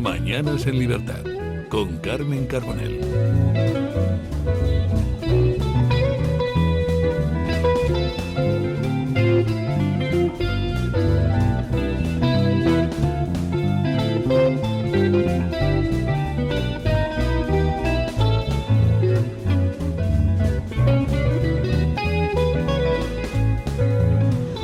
Mañanas en Libertad, con Carmen Carbonell.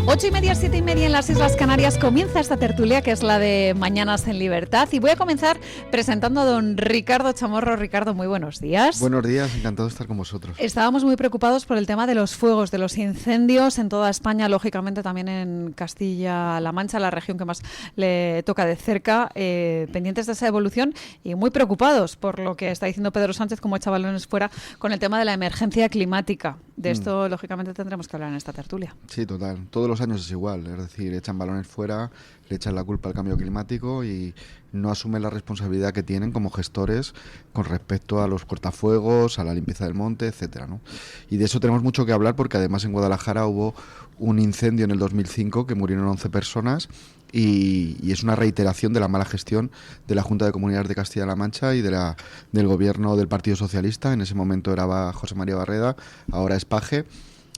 Ocho y media, 7:30 en las Islas Canarias comienza esta tertulia que es la de Mañanas en Libertad y voy a comenzar presentando a don Ricardo Chamorro. Ricardo, muy buenos días. Buenos días, encantado de estar con vosotros. Estábamos muy preocupados por el tema de los fuegos, de los incendios en toda España, lógicamente también en Castilla-La Mancha, la región que más le toca de cerca, pendientes de esa evolución y muy preocupados por lo que está diciendo Pedro Sánchez, como echa balones fuera, con el tema de la emergencia climática. De esto, lógicamente, tendremos que hablar en esta tertulia. Sí, total. Todos los años es igual, es decir, echan balones fuera, le echan la culpa al cambio climático y no asumen la responsabilidad que tienen como gestores con respecto a los cortafuegos, a la limpieza del monte, etcétera, ¿no? Y de eso tenemos mucho que hablar porque además en Guadalajara hubo un incendio en el 2005 que murieron 11 personas y es una reiteración de la mala gestión de la Junta de Comunidades de Castilla-La Mancha y del gobierno del Partido Socialista. En ese momento era José María Barreda, ahora es Paje.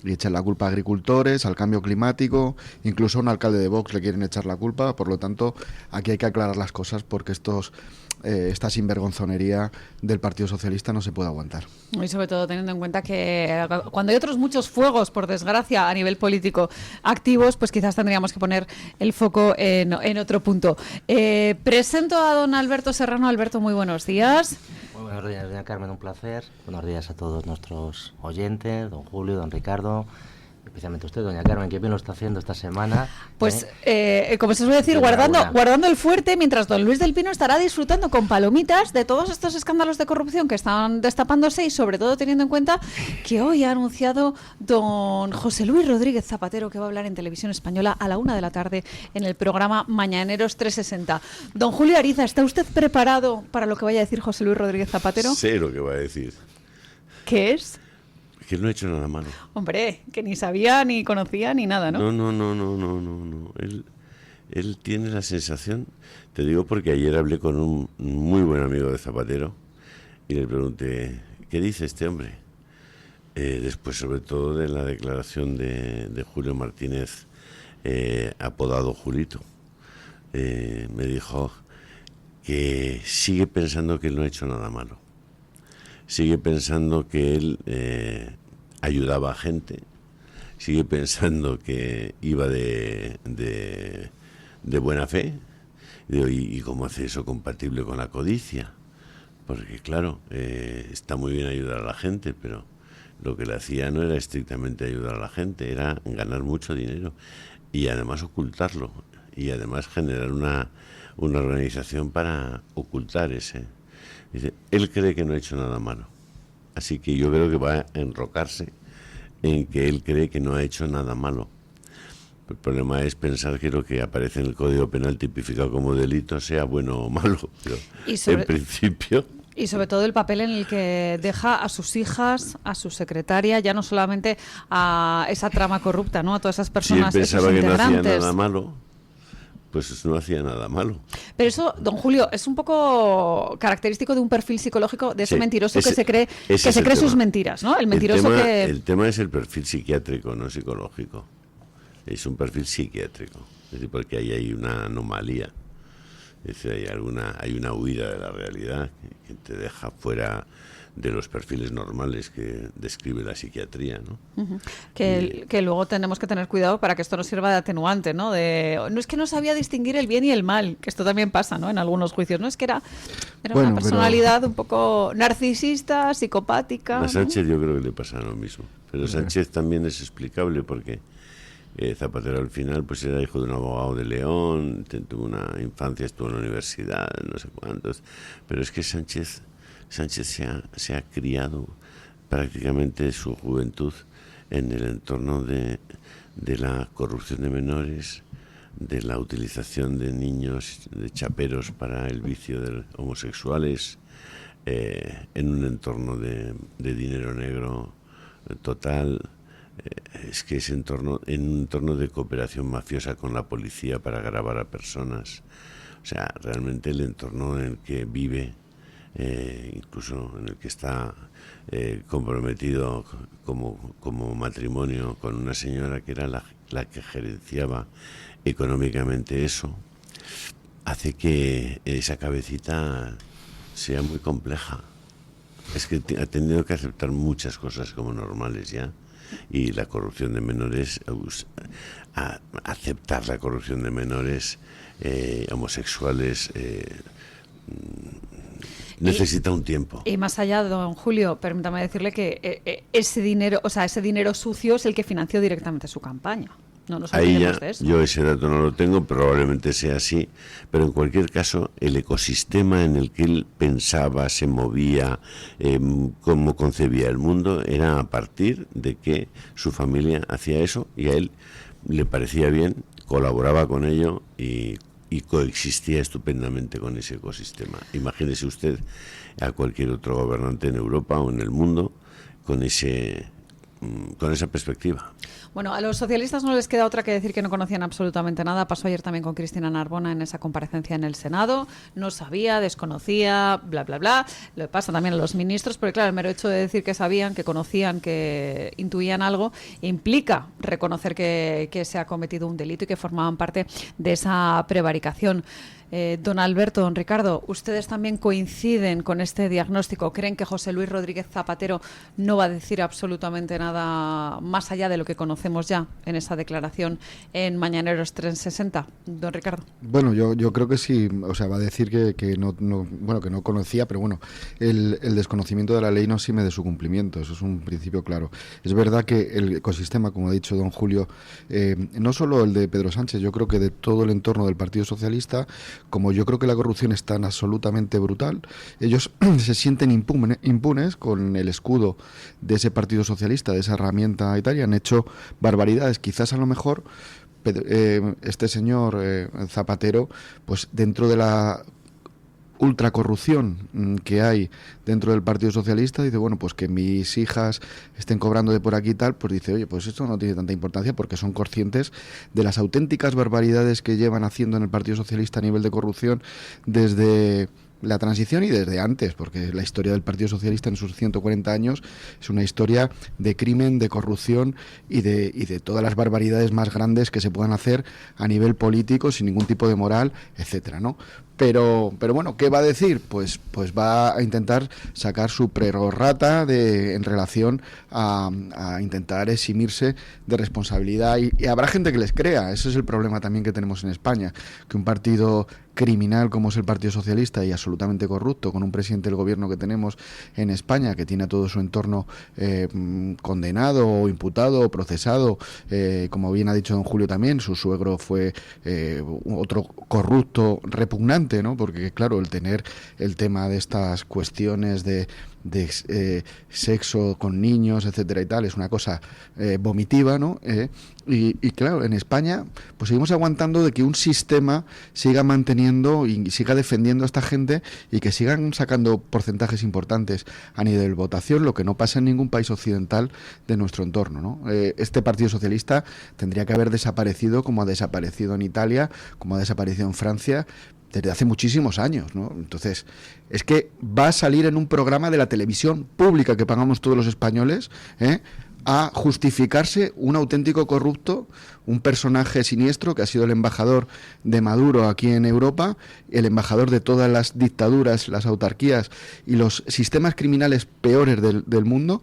Y echan la culpa a agricultores, al cambio climático, incluso a un alcalde de Vox le quieren echar la culpa. Por lo tanto, aquí hay que aclarar las cosas porque esta sinvergonzonería del Partido Socialista no se puede aguantar. Y sobre todo teniendo en cuenta que cuando hay otros muchos fuegos, por desgracia, a nivel político activos, pues quizás tendríamos que poner el foco en otro punto. Presento a don Alberto Serrano. Alberto, muy buenos días. Muy buenos días, doña Carmen, un placer. Buenos días a todos nuestros oyentes, don Julio, don Ricardo, especialmente usted, doña Carmen, que bien lo está haciendo esta semana. Pues, como se suele decir, guardando el fuerte, mientras don Luis del Pino estará disfrutando con palomitas de todos estos escándalos de corrupción que están destapándose y sobre todo teniendo en cuenta que hoy ha anunciado don José Luis Rodríguez Zapatero que va a hablar en Televisión Española a la 1 p.m. en el programa Mañaneros 360. Don Julio Ariza, ¿está usted preparado para lo que vaya a decir José Luis Rodríguez Zapatero? Sé lo que va a decir. ¿Qué es? Que no he hecho nada malo. Hombre, que ni sabía, ni conocía, ni nada, ¿no? No. Él tiene la sensación, te digo porque ayer hablé con un muy buen amigo de Zapatero y le pregunté, ¿qué dice este hombre? Después, sobre todo, de la declaración de Julio Martínez, apodado Julito. Me dijo que sigue pensando que él no ha hecho nada malo. Sigue pensando que él ayudaba a gente, sigue pensando que iba de buena fe. ¿Y cómo hace eso compatible con la codicia? Porque claro, está muy bien ayudar a la gente, pero lo que le hacía no era estrictamente ayudar a la gente, era ganar mucho dinero y además ocultarlo y además generar una organización para ocultar ese. Dice, él cree que no ha hecho nada malo. Así que yo creo que va a enrocarse en que él cree que no ha hecho nada malo. El problema es pensar que lo que aparece en el Código Penal tipificado como delito sea bueno o malo. Pero en principio... Y sobre todo el papel en el que deja a sus hijas, a su secretaria, ya no solamente a esa trama corrupta, ¿no? A todas esas personas, si él pensaba esos que no integrantes. hacía nada malo, pues no hacía nada malo. Pero eso, don Julio, es un poco característico de un perfil psicológico de ese mentiroso que se cree sus mentiras, ¿no? El mentiroso el tema es el perfil psiquiátrico, no psicológico. Es un perfil psiquiátrico, es decir, porque ahí hay una anomalía, es decir, hay una huida de la realidad que te deja fuera de los perfiles normales que describe la psiquiatría, ¿no? Uh-huh. Que luego tenemos que tener cuidado para que esto no sirva de atenuante, ¿no? No es que no sabía distinguir el bien y el mal, que esto también pasa, ¿no? En algunos juicios, ¿no? Es que era una personalidad un poco narcisista, psicopática. A Sánchez yo creo que le pasa lo mismo, pero Sánchez también es explicable porque Zapatero al final pues era hijo de un abogado de León, tuvo una infancia, estuvo en la universidad, no sé cuántos, pero es que Sánchez se ha criado prácticamente su juventud en el entorno de la corrupción de menores, de la utilización de niños, de chaperos para el vicio de homosexuales, en un entorno de dinero negro total. Es que es en un entorno de cooperación mafiosa con la policía para grabar a personas. O sea, realmente el entorno en el que vive, incluso en el que está comprometido como matrimonio con una señora que era la que gerenciaba económicamente eso, hace que esa cabecita sea muy compleja. Es que ha tenido que aceptar muchas cosas como normales ya, y la corrupción de menores, aceptar la corrupción de menores homosexuales, necesita un tiempo. Y más allá, don Julio, permítame decirle que ese dinero, o sea, ese dinero sucio es el que financió directamente su campaña. No nos Ahí ya, olvidemos de eso. yo ese dato no lo tengo, probablemente sea así, pero en cualquier caso, el ecosistema en el que él pensaba, se movía, cómo concebía el mundo, era a partir de que su familia hacía eso y a él le parecía bien, colaboraba con ello y coexistía estupendamente con ese ecosistema. Imagínese usted a cualquier otro gobernante en Europa o en el mundo con esa perspectiva. Bueno, a los socialistas no les queda otra que decir que no conocían absolutamente nada. Pasó ayer también con Cristina Narbona en esa comparecencia en el Senado. No sabía, desconocía, bla, bla, bla. Lo pasa también a los ministros, porque claro, el mero hecho de decir que sabían, que conocían, que intuían algo, implica reconocer que se ha cometido un delito y que formaban parte de esa prevaricación. Don Alberto, don Ricardo, ¿ustedes también coinciden con este diagnóstico? ¿Creen que José Luis Rodríguez Zapatero no va a decir absolutamente nada más allá de lo que conocemos ya en esa declaración en Mañaneros 360? Don Ricardo. Bueno, yo creo que sí, o sea, va a decir que no conocía, pero bueno, el desconocimiento de la ley no exime de su cumplimiento, eso es un principio claro. Es verdad que el ecosistema, como ha dicho don Julio, no solo el de Pedro Sánchez, yo creo que de todo el entorno del Partido Socialista, como yo creo que la corrupción es tan absolutamente brutal, ellos se sienten impunes con el escudo de ese Partido Socialista, de esa herramienta y tal, y han hecho barbaridades. Quizás a lo mejor este señor Zapatero, pues dentro de la ultracorrupción que hay dentro del Partido Socialista, dice, bueno, pues que mis hijas estén cobrando de por aquí y tal, pues dice, oye, pues esto no tiene tanta importancia porque son conscientes de las auténticas barbaridades que llevan haciendo en el Partido Socialista a nivel de corrupción desde la transición y desde antes, porque la historia del Partido Socialista en sus 140 años es una historia de crimen, de corrupción y de todas las barbaridades más grandes que se puedan hacer a nivel político sin ningún tipo de moral, etcétera, ¿no? Pero bueno, ¿qué va a decir? Pues va a intentar sacar su prerrogata en relación a intentar eximirse de responsabilidad y habrá gente que les crea. Ese es el problema también que tenemos en España, que un partido criminal como es el Partido Socialista y absolutamente corrupto, con un presidente del gobierno que tenemos en España que tiene a todo su entorno condenado o imputado o procesado, como bien ha dicho don Julio también, su suegro fue otro corrupto repugnante, ¿no? Porque claro, el tener el tema de estas cuestiones de sexo con niños, etcétera y tal, es una cosa vomitiva, ¿no? Y claro, en España pues seguimos aguantando de que un sistema siga manteniendo y siga defendiendo a esta gente y que sigan sacando porcentajes importantes a nivel de votación, lo que no pasa en ningún país occidental de nuestro entorno, ¿no? Este Partido Socialista tendría que haber desaparecido como ha desaparecido en Italia, como ha desaparecido en Francia, desde hace muchísimos años, ¿no? Entonces, es que va a salir en un programa de la televisión pública que pagamos todos los españoles, a justificarse un auténtico corrupto, un personaje siniestro que ha sido el embajador de Maduro aquí en Europa, el embajador de todas las dictaduras, las autarquías y los sistemas criminales peores del mundo,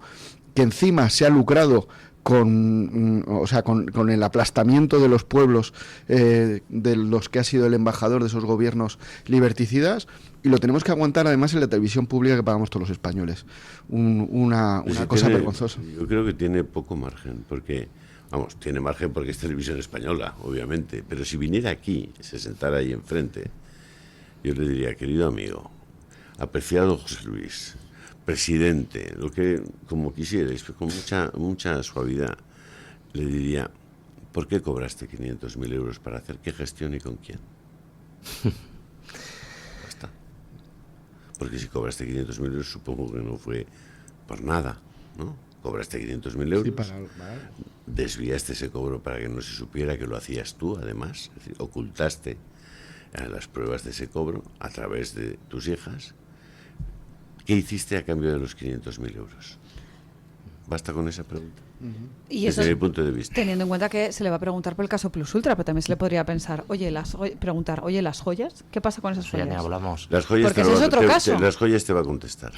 que encima se ha lucrado con el aplastamiento de los pueblos de los que ha sido el embajador de esos gobiernos liberticidas, y lo tenemos que aguantar además en la televisión pública que pagamos todos los españoles. Una cosa vergonzosa. Yo creo que tiene poco margen, porque, vamos, tiene margen porque es televisión española, obviamente, pero si viniera aquí, se sentara ahí enfrente, yo le diría, querido amigo, apreciado José Luis, presidente, lo que como quisierais, con mucha suavidad, le diría, ¿por qué cobraste 500.000 euros para hacer qué gestión y con quién? Basta. Porque si cobraste 500.000 euros, supongo que no fue por nada, ¿no? Cobraste 500.000 euros, sí, desviaste ese cobro para que no se supiera que lo hacías tú, además, es decir, ocultaste a las pruebas de ese cobro a través de tus hijas. ¿Qué hiciste a cambio de los 500.000 euros? Basta con esa pregunta. Y Desde eso, mi punto de vista. teniendo en cuenta que se le va a preguntar por el caso Plus Ultra, pero también se le podría pensar, preguntar, las joyas, ¿qué pasa con esas Eso ya ni joyas? hablamos. Las joyas Porque ese es otro caso. Las joyas te va a contestar.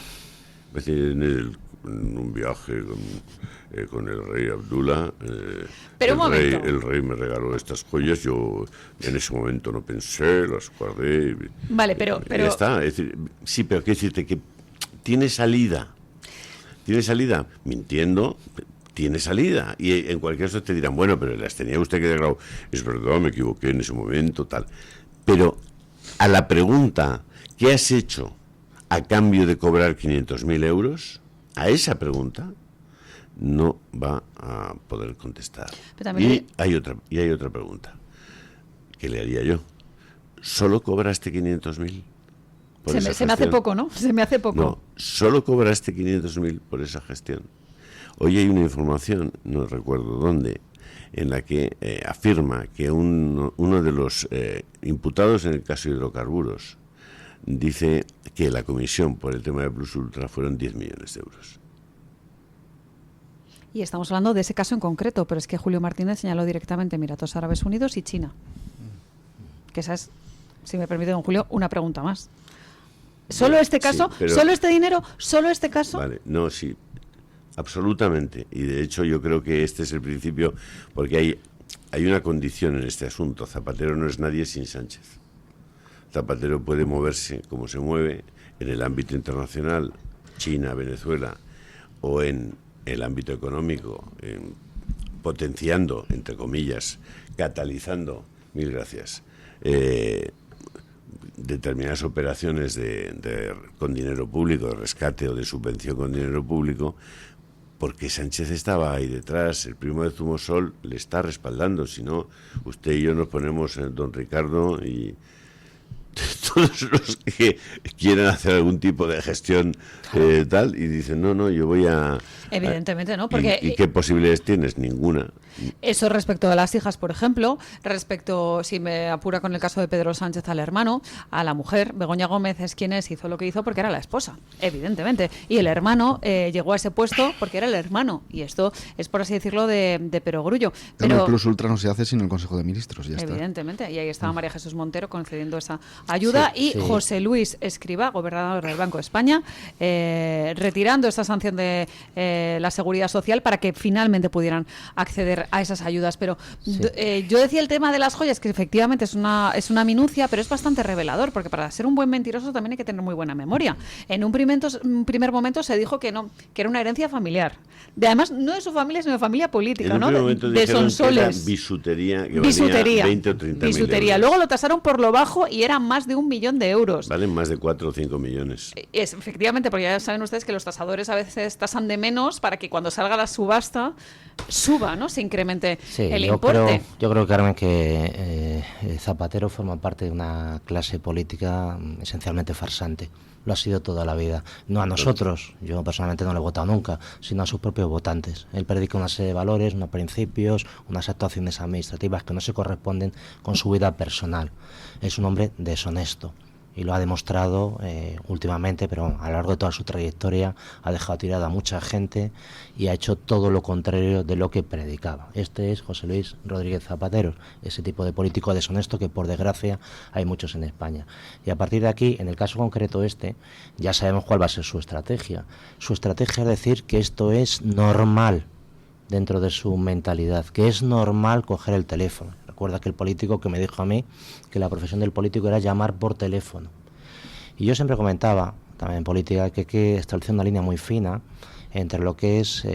Es decir, en un viaje con el rey Abdullah, Pero un momento. el rey me regaló estas joyas, yo en ese momento no pensé, las guardé. Vale, pero Ya está. Es decir, sí, pero quiero decirte que tiene salida. ¿Tiene salida? Mintiendo, tiene salida. Y en cualquier caso te dirán, bueno, pero las tenía usted que declarar. Es verdad, me equivoqué en ese momento, tal. Pero a la pregunta, ¿qué has hecho a cambio de cobrar 500.000 euros? A esa pregunta no va a poder contestar. Pero también Y hay otra pregunta que le haría yo. ¿Solo cobraste 500.000? se me hace poco, ¿no? Se me hace poco. No, solo cobraste 500.000 por esa gestión. Hoy hay una información, no recuerdo dónde, en la que afirma que uno de los imputados en el caso de hidrocarburos dice que la comisión por el tema de Plus Ultra fueron 10 millones de euros. Y estamos hablando de ese caso en concreto, pero es que Julio Martínez señaló directamente Emiratos Árabes Unidos y China. Que esa es, si me permite, don Julio, una pregunta más. ¿Solo este caso? Sí, pero- ¿Solo este dinero? ¿Solo este caso? Vale, no, sí, absolutamente. Y de hecho yo creo que este es el principio, porque hay una condición en este asunto. Zapatero no es nadie sin Sánchez. Zapatero puede moverse como se mueve en el ámbito internacional, China, Venezuela, o en el ámbito económico, potenciando, entre comillas, catalizando, mil gracias, determinadas operaciones con dinero público, de rescate o de subvención con dinero público, porque Sánchez estaba ahí detrás, el primo de Zumosol le está respaldando. Si no, usted y yo nos ponemos, don Ricardo, y todos los que quieren hacer algún tipo de gestión tal, y dicen, no, yo voy a... Evidentemente, ¿no? Porque ¿Y qué posibilidades tienes? Ninguna. eso respecto a las hijas, por ejemplo, respecto, si me apura con el caso de Pedro Sánchez, al hermano, a la mujer, Begoña Gómez es quien es, hizo lo que hizo porque era la esposa, evidentemente. Y el hermano llegó a ese puesto porque era el hermano. Y esto es, por así decirlo, de perogrullo. Pero el Plus Ultra no se hace sin el Consejo de Ministros, ya está. Evidentemente, y ahí estaba María Jesús Montero concediendo esa ayuda y sí. José Luis Escrivá, gobernador del Banco de España, retirando esa sanción de la Seguridad Social para que finalmente pudieran acceder a esas ayudas. Pero Sí. Yo decía el tema de las joyas, que efectivamente es una minucia, pero es bastante revelador, porque para ser un buen mentiroso también hay que tener muy buena memoria. En un primer momento se dijo que no, que era una herencia familiar. Además, no de su familia, sino de familia política, En un ¿no? primer momento De dijeron que era Sonsoles. bisutería, que Bisutería. valía 20 o 30 Bisutería. mil euros. Luego lo tasaron por lo bajo y eran más de 1 millón de euros. Valen más de 4 o 5 millones. Es, efectivamente, porque ya saben ustedes que los tasadores a veces tasan de menos para que cuando salga la subasta suba, ¿no? Se incremente Sí, el yo importe. creo, Carmen, que Zapatero forma parte de una clase política esencialmente farsante. Lo ha sido toda la vida. No a nosotros, yo personalmente no le he votado nunca, sino a sus propios votantes. Él predica una serie de valores, unos principios, unas actuaciones administrativas que no se corresponden con su vida personal. Es un hombre deshonesto. Y lo ha demostrado últimamente, pero a lo largo de toda su trayectoria ha dejado tirada a mucha gente y ha hecho todo lo contrario de lo que predicaba. Este es José Luis Rodríguez Zapatero, ese tipo de político deshonesto que por desgracia hay muchos en España. Y a partir de aquí, en el caso concreto ya sabemos cuál va a ser su estrategia. Su estrategia es decir que esto es normal dentro de su mentalidad, que es normal coger el teléfono. Recuerda que el político que me dijo a mí que la profesión del político era llamar por teléfono. Y yo siempre comentaba, también en política, que hay que establecer una línea muy fina entre lo que es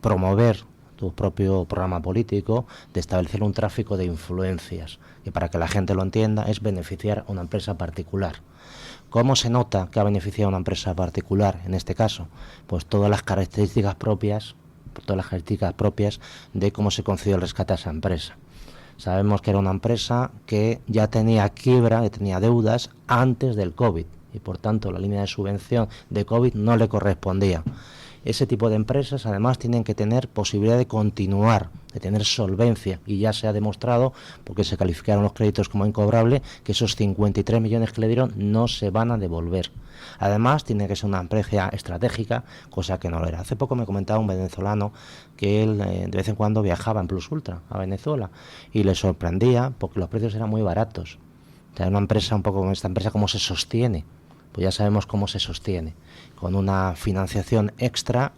promover tu propio programa político, de establecer un tráfico de influencias, que para que la gente lo entienda es beneficiar a una empresa particular. ¿Cómo se nota que ha beneficiado a una empresa particular en este caso? Pues todas las características propias de cómo se concedió el rescate a esa empresa. Sabemos que era una empresa que ya tenía quiebra, que tenía deudas antes del COVID y por tanto la línea de subvención de COVID no le correspondía. ese tipo de empresas además tienen que tener posibilidad de continuar, de tener solvencia, y ya se ha demostrado, porque se calificaron los créditos como incobrable, que esos 53 millones que le dieron no se van a devolver. Además, tiene que ser una empresa estratégica, cosa que no lo era. Hace poco me comentaba un venezolano que él de vez en cuando viajaba en Plus Ultra a Venezuela y le sorprendía porque los precios eran muy baratos. O sea, una empresa un poco como esta empresa, ¿cómo se sostiene? Pues ya sabemos cómo se sostiene, con una financiación extra,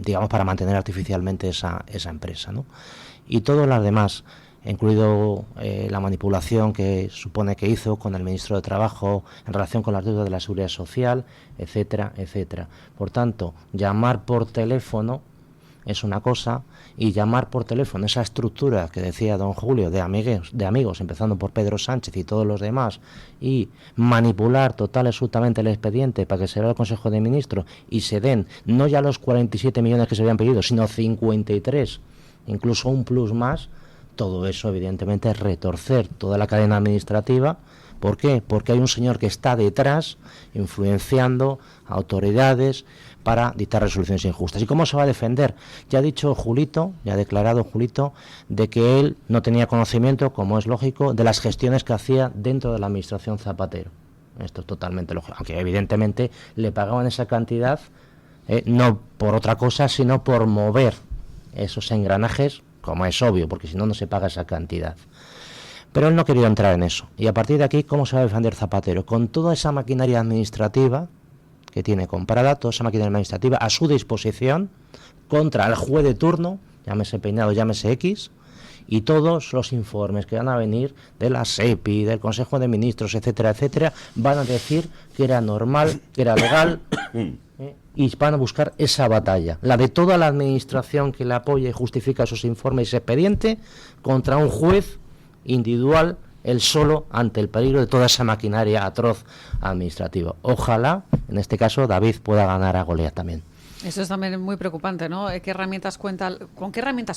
digamos, para mantener artificialmente esa empresa, ¿no? Y todas las demás, incluido la manipulación que supone que hizo con el ministro de Trabajo en relación con las deudas de la Seguridad Social, etcétera, etcétera. Por tanto, llamar por teléfono es una cosa, y llamar por teléfono esa estructura que decía don Julio de amigos, empezando por Pedro Sánchez y todos los demás, y manipular total y absolutamente el expediente para que se vea el Consejo de Ministros y se den no ya los 47 millones que se habían pedido, sino 53, incluso un plus más. Todo eso, evidentemente, es retorcer toda la cadena administrativa. ¿Por qué? Porque hay un señor que está detrás, influenciando a autoridades para dictar resoluciones injustas. ¿Y cómo se va a defender? Ya ha dicho Julito, ya ha declarado Julito, de que él no tenía conocimiento, como es lógico, de las gestiones que hacía dentro de la administración Zapatero. Esto es totalmente lógico, aunque evidentemente le pagaban esa cantidad, no por otra cosa, sino por mover esos engranajes, como es obvio, porque si no, no se paga esa cantidad. Pero él no quería entrar en eso. Y a partir de aquí, ¿cómo se va a defender Zapatero? Con toda esa maquinaria administrativa que tiene comprada, toda esa maquinaria administrativa a su disposición, contra el juez de turno, llámese Peinado, llámese X, y todos los informes que van a venir de la SEPI, del Consejo de Ministros, etcétera, etcétera, van a decir que era normal, que era legal, y van a buscar esa batalla, la de toda la administración que le apoya y justifica esos informes y ese expediente, contra un juez individual, él solo, ante el peligro de toda esa maquinaria atroz administrativa. Ojalá, en este caso, David pueda ganar a Goliat también. Eso es también muy preocupante, ¿no? ¿Con qué herramientas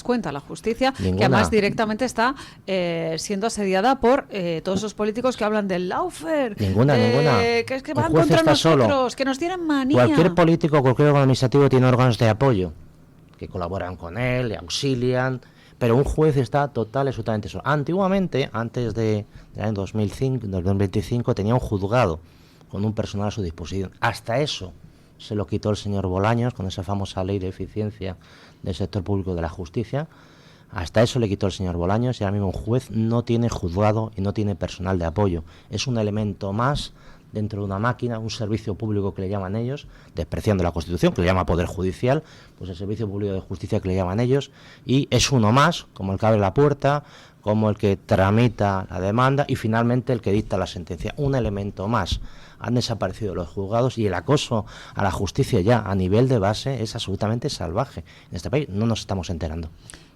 cuenta la justicia? Ninguna. Que además directamente está siendo asediada por todos esos políticos que hablan del lawfare. Ninguna. Que es que van contra nosotros, solo. Que nos tienen manía. Cualquier político, cualquier órgano administrativo tiene órganos de apoyo que colaboran con él, le auxilian, pero un juez está total, absolutamente solo. Antiguamente, antes del año 2005, del 2025, tenía un juzgado con un personal a su disposición. Hasta eso se lo quitó el señor Bolaños con esa famosa ley de eficiencia del sector público de la justicia. Hasta eso le quitó el señor Bolaños, y ahora mismo un juez no tiene juzgado y no tiene personal de apoyo. Es un elemento más dentro de una máquina, un servicio público que le llaman ellos, despreciando la Constitución, que le llama Poder Judicial, pues el servicio público de justicia que le llaman ellos, y es uno más, como el que abre la puerta, como el que tramita la demanda y finalmente el que dicta la sentencia. Un elemento más. Han desaparecido los juzgados y el acoso a la justicia ya a nivel de base es absolutamente salvaje. En este país no nos estamos enterando.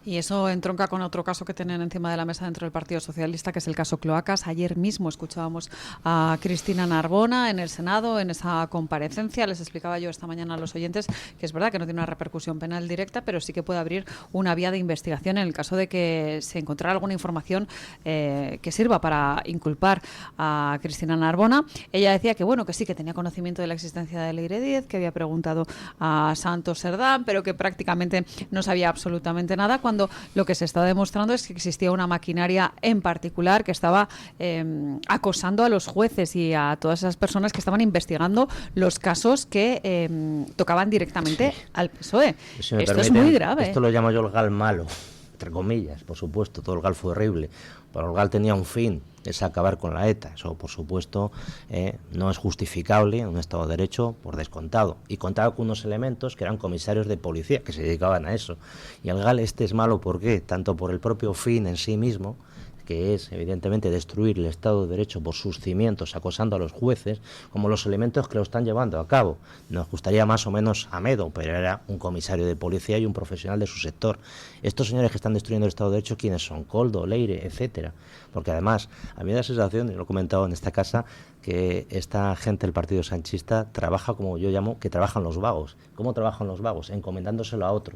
Y eso entronca con otro caso que tienen encima de la mesa dentro del Partido Socialista, que es el caso Cloacas. Ayer mismo escuchábamos a Cristina Narbona en el Senado, en esa comparecencia. Les explicaba yo esta mañana a los oyentes que es verdad que no tiene una repercusión penal directa, pero sí que puede abrir una vía de investigación en el caso de que se encontrara alguna información que sirva para inculpar a Cristina Narbona. Ella decía que bueno, que sí, que tenía conocimiento de la existencia de Leire Díez, que había preguntado a Santos Serdán, pero que prácticamente no sabía absolutamente nada, cuando lo que se está demostrando es que existía una maquinaria en particular que estaba acosando a los jueces y a todas esas personas que estaban investigando los casos que tocaban directamente al PSOE. Si esto es muy grave. Esto lo llamo yo el GAL malo, entre comillas, por supuesto. Todo el GAL fue horrible, pero el GAL tenía un fin, es acabar con la ETA. Eso, por supuesto, no es justificable en un Estado de Derecho, por descontado. Y contaba con unos elementos que eran comisarios de policía, que se dedicaban a eso. Y el GAL es malo, ¿por qué? Tanto por el propio fin en sí mismo, que es evidentemente destruir el Estado de Derecho por sus cimientos, acosando a los jueces, como los elementos que lo están llevando a cabo. Nos gustaría más o menos Amedo, pero era un comisario de policía y un profesional de su sector. Estos señores que están destruyendo el Estado de Derecho, ¿quiénes son? Koldo, Leire, etcétera. Porque además, a mí me da la sensación, y lo he comentado en esta casa, que esta gente del Partido Sanchista trabaja como yo llamo, que trabajan los vagos. ¿Cómo trabajan los vagos? Encomendándoselo a otro.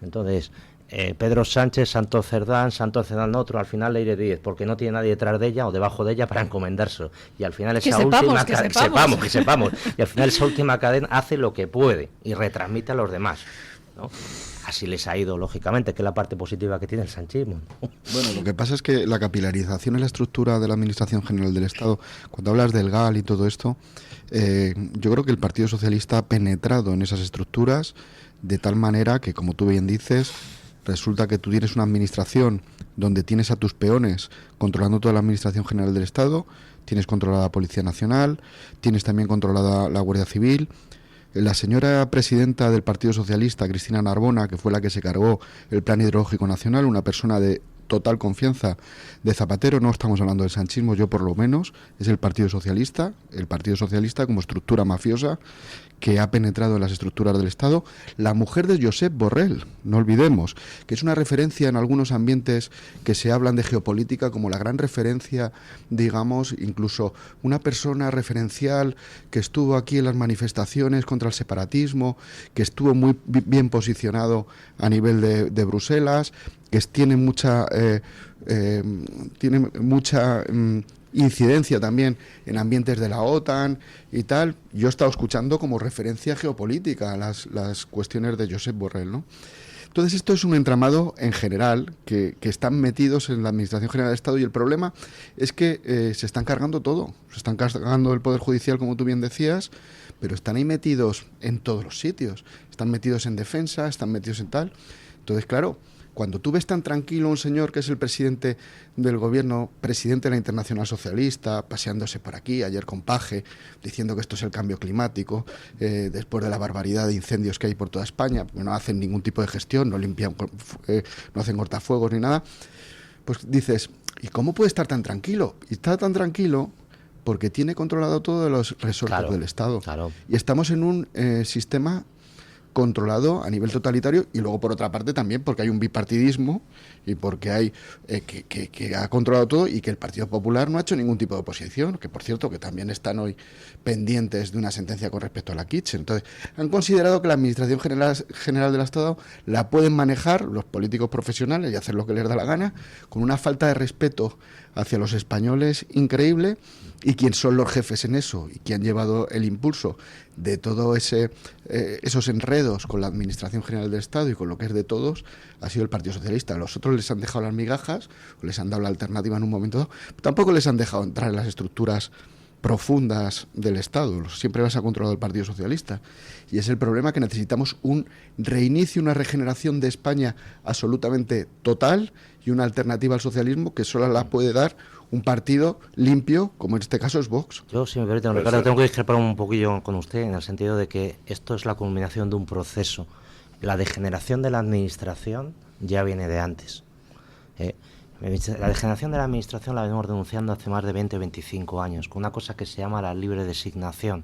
Entonces, Pedro Sánchez, Santos Cerdán otro, al final Leire Díez, porque no tiene nadie detrás de ella o debajo de ella para encomendárselo. Y al final esa última que sepamos. Y al final esa última cadena hace lo que puede y retransmite a los demás, ¿no? Así les ha ido, lógicamente, que es la parte positiva que tiene el sanchismo, ¿no? Bueno, lo que pasa es que la capilarización en la estructura de la Administración General del Estado, cuando hablas del GAL y todo esto, yo creo que el Partido Socialista ha penetrado en esas estructuras de tal manera que, como tú bien dices, resulta que tú tienes una administración donde tienes a tus peones controlando toda la Administración General del Estado, tienes controlada la Policía Nacional, tienes también controlada la Guardia Civil. La señora presidenta del Partido Socialista, Cristina Narbona, que fue la que se cargó el Plan Hidrológico Nacional, una persona de total confianza de Zapatero, no estamos hablando del sanchismo, yo por lo menos, es el Partido Socialista como estructura mafiosa que ha penetrado en las estructuras del Estado. La mujer de Josep Borrell, no olvidemos, que es una referencia en algunos ambientes que se hablan de geopolítica como la gran referencia, digamos, incluso una persona referencial que estuvo aquí en las manifestaciones contra el separatismo, que estuvo muy bien posicionado a nivel de Bruselas, que tiene mucha incidencia también en ambientes de la OTAN y tal. Yo he estado escuchando como referencia geopolítica las cuestiones de Josep Borrell, ¿no? Entonces esto es un entramado en general que están metidos en la Administración General del Estado, y el problema es que se están cargando todo. Se están cargando el Poder Judicial, como tú bien decías, pero están ahí metidos en todos los sitios. Están metidos en defensa, están metidos en tal. Entonces, claro, cuando tú ves tan tranquilo a un señor que es el presidente del gobierno, presidente de la Internacional Socialista, paseándose por aquí, ayer con Paje, diciendo que esto es el cambio climático, después de la barbaridad de incendios que hay por toda España, no hacen ningún tipo de gestión, no limpian, no hacen cortafuegos ni nada, pues dices, ¿y cómo puede estar tan tranquilo? Y está tan tranquilo porque tiene controlado todos los resortes del Estado. Claro. Y estamos en un sistema controlado a nivel totalitario, y luego por otra parte también porque hay un bipartidismo y porque hay que ha controlado todo, y que el Partido Popular no ha hecho ningún tipo de oposición, que por cierto que también están hoy pendientes de una sentencia con respecto a la Kitchen. Entonces han considerado que la Administración General del Estado la pueden manejar los políticos profesionales y hacer lo que les da la gana, con una falta de respeto hacia los españoles increíble, y quién son los jefes en eso y quién han llevado el impulso de todo esos enredos con la Administración General del Estado y con lo que es de todos ha sido el Partido Socialista. Los otros les han dejado las migajas o les han dado la alternativa en un momento dado, tampoco les han dejado entrar en las estructuras profundas del Estado, siempre las ha controlado el Partido Socialista, y es el problema, que necesitamos un reinicio, una regeneración de España absolutamente total y una alternativa al socialismo que solo la puede dar un partido limpio, como en este caso es Vox. Yo, si me permite, Ricardo, tengo que discrepar un poquillo con usted, en el sentido de que esto es la culminación de un proceso. La degeneración de la administración ya viene de antes. La degeneración de la administración la venimos denunciando hace más de 20 o 25 años, con una cosa que se llama la libre designación,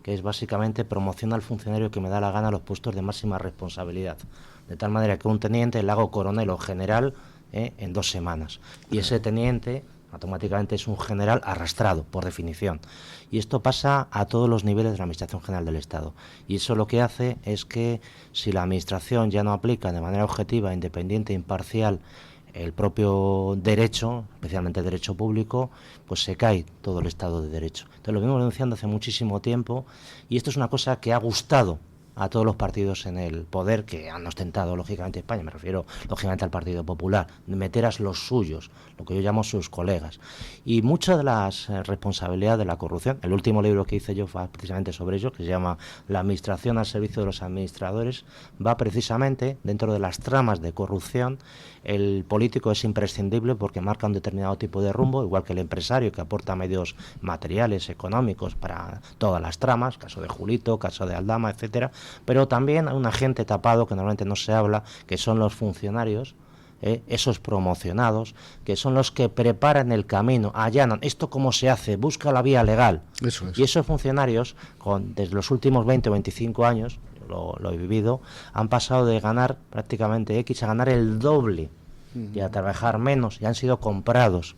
que es básicamente promoción al funcionario que me da la gana a los puestos de máxima responsabilidad. De tal manera que un teniente le hago coronel o general en 2 semanas. Y ese teniente automáticamente es un general arrastrado, por definición. Y esto pasa a todos los niveles de la Administración General del Estado. Y eso lo que hace es que, si la Administración ya no aplica de manera objetiva, independiente e imparcial el propio derecho, especialmente el derecho público, pues se cae todo el Estado de Derecho. Entonces lo venimos denunciando hace muchísimo tiempo, y esto es una cosa que ha gustado a todos los partidos en el poder que han ostentado, lógicamente, España. Me refiero, lógicamente, al Partido Popular, de meter a los suyos, lo que yo llamo sus colegas. Y muchas de las responsabilidades de la corrupción, el último libro que hice yo fue precisamente sobre ello, que se llama La administración al servicio de los administradores, va precisamente dentro de las tramas de corrupción. El político es imprescindible porque marca un determinado tipo de rumbo, igual que el empresario, que aporta medios materiales, económicos para todas las tramas, caso de Julito, caso de Aldama, etcétera. Pero también hay un agente tapado que normalmente no se habla, que son los funcionarios, esos promocionados, que son los que preparan el camino, allanan esto cómo se hace, busca la vía legal. Eso es. Y esos funcionarios, desde los últimos 20 o 25 años, lo he vivido, han pasado de ganar prácticamente X a ganar el doble y a trabajar menos, y han sido comprados.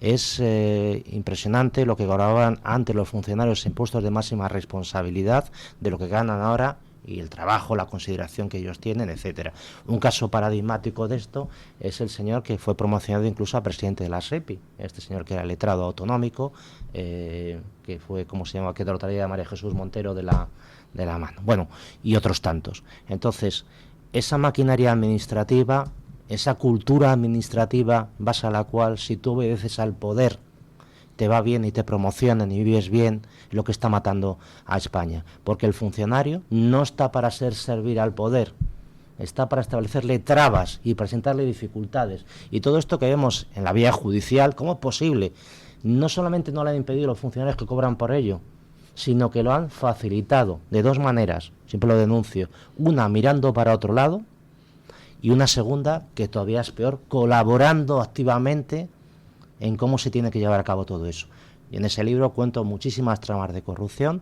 Es impresionante lo que cobraban antes los funcionarios en puestos de máxima responsabilidad de lo que ganan ahora y el trabajo, la consideración que ellos tienen, etcétera. Un caso paradigmático de esto es el señor que fue promocionado incluso a presidente de la SEPI, este señor que era letrado autonómico, que fue, como se llama, que trataría de María Jesús Montero de la mano. Bueno, y otros tantos. Entonces, esa maquinaria administrativa, esa cultura administrativa base a la cual, si tú obedeces al poder, te va bien y te promocionan y vives bien, lo que está matando a España. Porque el funcionario no está para servir al poder, está para establecerle trabas y presentarle dificultades. Y todo esto que vemos en la vía judicial, ¿cómo es posible? No solamente no le han impedido los funcionarios que cobran por ello, sino que lo han facilitado de dos maneras, siempre lo denuncio, una mirando para otro lado y una segunda, que todavía es peor, colaborando activamente en cómo se tiene que llevar a cabo todo eso. Y en ese libro cuento muchísimas tramas de corrupción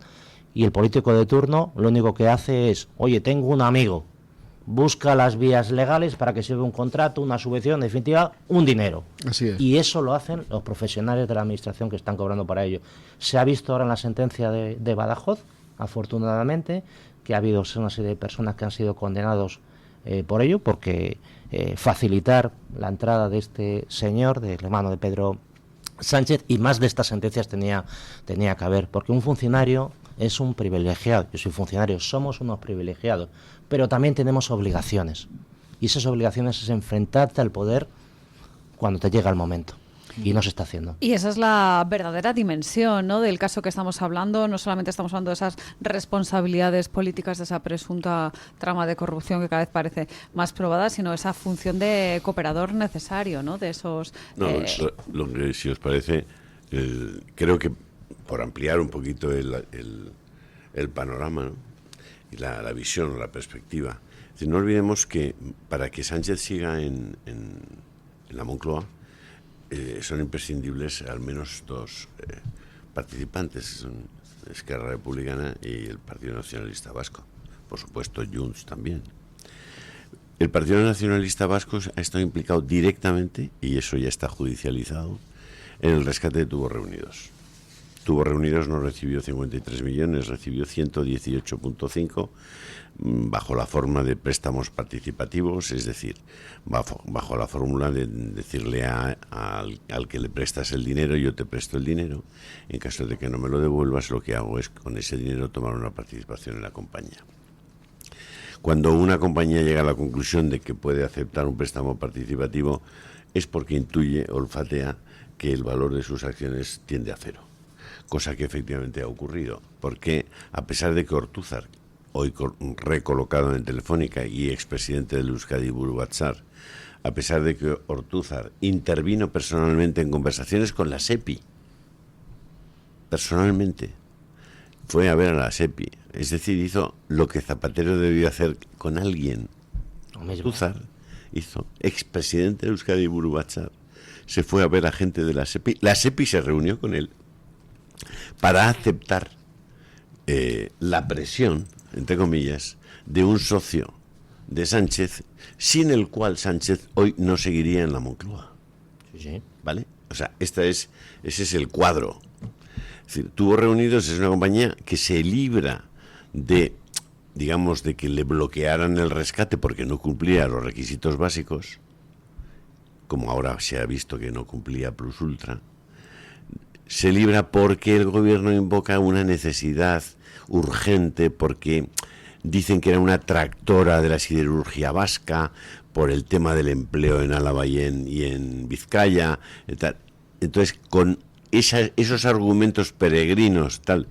y el político de turno lo único que hace es, oye, tengo un amigo, busca las vías legales para que se vea un contrato, una subvención, en definitiva, un dinero. Así es. Y eso lo hacen los profesionales de la administración que están cobrando para ello. Se ha visto ahora en la sentencia de Badajoz, afortunadamente, que ha habido una serie de personas que han sido condenados por ello, porque facilitar la entrada de este señor, del hermano de Pedro Sánchez, y más de estas sentencias tenía que haber, porque un funcionario es un privilegiado. Yo soy funcionario, somos unos privilegiados, pero también tenemos obligaciones, y esas obligaciones es enfrentarte al poder cuando te llega el momento. Y no se está haciendo. Y esa es la verdadera dimensión, ¿no?, del caso que estamos hablando. No solamente estamos hablando de esas responsabilidades políticas, de esa presunta trama de corrupción que cada vez parece más probada, sino esa función de cooperador necesario, ¿no?, de esos... No, lo que, si os parece, creo que por ampliar un poquito el panorama, ¿no?, y la visión, la perspectiva. Es decir, no olvidemos que para que Sánchez siga en la Moncloa, son imprescindibles al menos dos participantes, son Esquerra Republicana y el Partido Nacionalista Vasco. Por supuesto, Junts también. El Partido Nacionalista Vasco ha estado implicado directamente, y eso ya está judicializado, en el rescate de Tubos Reunidos. Tubos Reunidos no recibió 53 millones, recibió 118,5 bajo la forma de préstamos participativos, es decir, bajo la fórmula de decirle al que le prestas el dinero, yo te presto el dinero, en caso de que no me lo devuelvas, lo que hago es con ese dinero tomar una participación en la compañía. Cuando una compañía llega a la conclusión de que puede aceptar un préstamo participativo, es porque intuye, olfatea, que el valor de sus acciones tiende a cero. Cosa que efectivamente ha ocurrido, porque a pesar de que Ortúzar, hoy recolocado en Telefónica y expresidente del Euskadi Buru Batzar, a pesar de que Ortúzar intervino personalmente en conversaciones con la SEPI, personalmente, fue a ver a la SEPI, es decir, hizo lo que Zapatero debió hacer con alguien. Ortúzar hizo, expresidente del Euskadi Buru Batzar, se fue a ver a gente de la SEPI se reunió con él para aceptar la presión, entre comillas, de un socio de Sánchez, sin el cual Sánchez hoy no seguiría en la Moncloa. Sí. ¿Vale? O sea, ese es el cuadro. Es decir, Tubos Reunidos es una compañía que se libra de, digamos, de que le bloquearan el rescate porque no cumplía los requisitos básicos, como ahora se ha visto que no cumplía plus ultra. Se libra porque el gobierno invoca una necesidad urgente, porque dicen que era una tractora de la siderurgia vasca por el tema del empleo en Álava y en Vizcaya, tal. Entonces, con esos argumentos peregrinos, tal,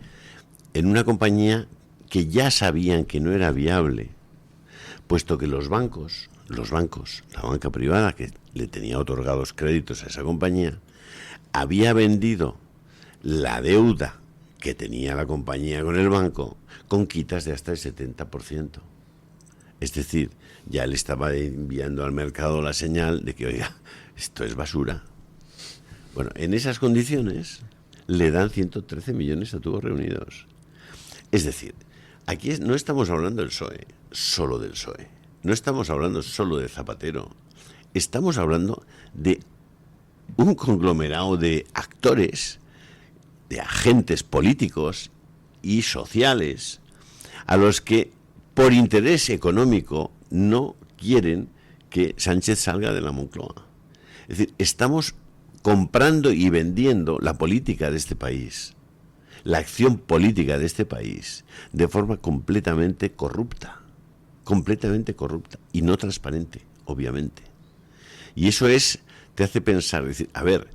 en una compañía que ya sabían que no era viable, puesto que los bancos, la banca privada que le tenía otorgados créditos a esa compañía, había vendido la deuda que tenía la compañía con el banco con quitas de hasta el 70%. Es decir, ya le estaba enviando al mercado la señal de que, oiga, esto es basura. Bueno, en esas condiciones le dan 113 millones a Tubos Reunidos. Es decir, aquí no estamos hablando del PSOE, solo del PSOE. No estamos hablando solo de Zapatero. Estamos hablando de un conglomerado de actores, de agentes políticos y sociales, a los que por interés económico, no quieren que Sánchez salga de la Moncloa. Es decir, estamos comprando y vendiendo la política de este país, la acción política de este país, de forma completamente corrupta y no transparente, obviamente. Y eso te hace pensar, decir, a ver,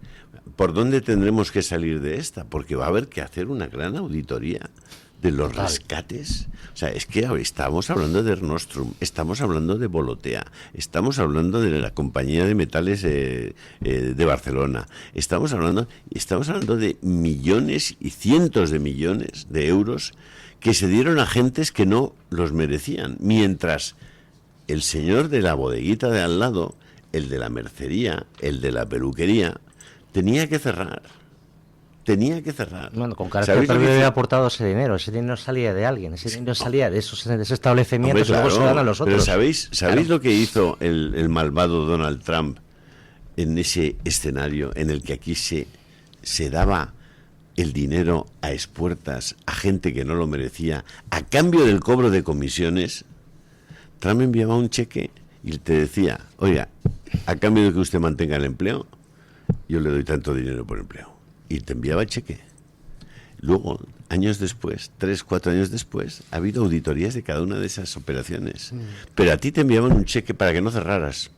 ¿por dónde tendremos que salir de esta? Porque va a haber que hacer una gran auditoría de los rescates. O sea, es que estamos hablando de Nostrum, estamos hablando de Volotea, estamos hablando de la compañía de metales de Barcelona, estamos hablando de millones y cientos de millones de euros que se dieron a gentes que no los merecían, mientras el señor de la bodeguita de al lado, el de la mercería, el de la peluquería, tenía que cerrar. Bueno, con carácter previo había aportado ese dinero salía de alguien, ese dinero salía de esos establecimientos. Hombre, claro, y luego se dan a los otros. Pero ¿sabéis claro lo que hizo el malvado Donald Trump en ese escenario en el que aquí se daba el dinero a expuertas a gente que no lo merecía a cambio del cobro de comisiones? Trump enviaba un cheque y te decía, oiga, a cambio de que usted mantenga el empleo, yo le doy tanto dinero por empleo. Y te enviaba el cheque. Luego, años después, 3, 4 años después, ha habido auditorías de cada una de esas operaciones. Pero a ti te enviaban un cheque para que no cerraras.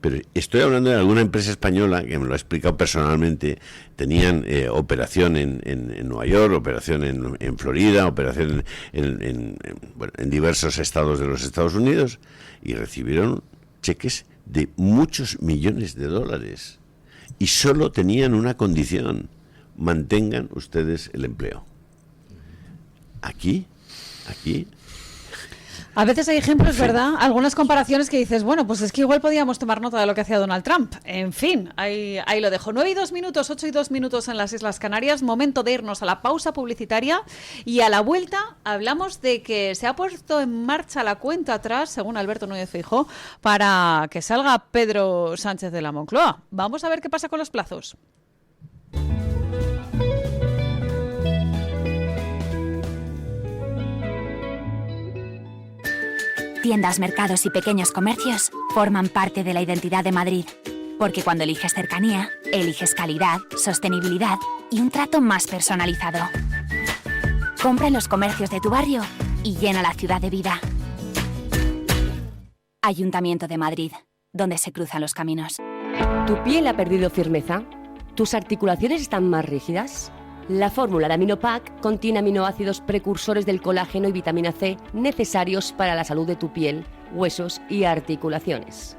Pero estoy hablando de alguna empresa española que me lo ha explicado personalmente. Tenían operación en Nueva York, operación en Florida, operación en diversos estados de los Estados Unidos, y recibieron cheques de muchos millones de dólares. Y solo tenían una condición: mantengan ustedes el empleo. Aquí. A veces hay ejemplos, ¿verdad? Algunas comparaciones que dices, bueno, pues es que igual podíamos tomar nota de lo que hacía Donald Trump. En fin, ahí lo dejo. 9:02, 8:02 en las Islas Canarias. Momento de irnos a la pausa publicitaria. Y a la vuelta hablamos de que se ha puesto en marcha la cuenta atrás, según Alberto Núñez Feijóo, para que salga Pedro Sánchez de la Moncloa. Vamos a ver qué pasa con los plazos. Tiendas, mercados y pequeños comercios forman parte de la identidad de Madrid. Porque cuando eliges cercanía, eliges calidad, sostenibilidad y un trato más personalizado. Compra en los comercios de tu barrio y llena la ciudad de vida. Ayuntamiento de Madrid, donde se cruzan los caminos. ¿Tu piel ha perdido firmeza? ¿Tus articulaciones están más rígidas? La fórmula de Aminopac contiene aminoácidos precursores del colágeno y vitamina C necesarios para la salud de tu piel, huesos y articulaciones.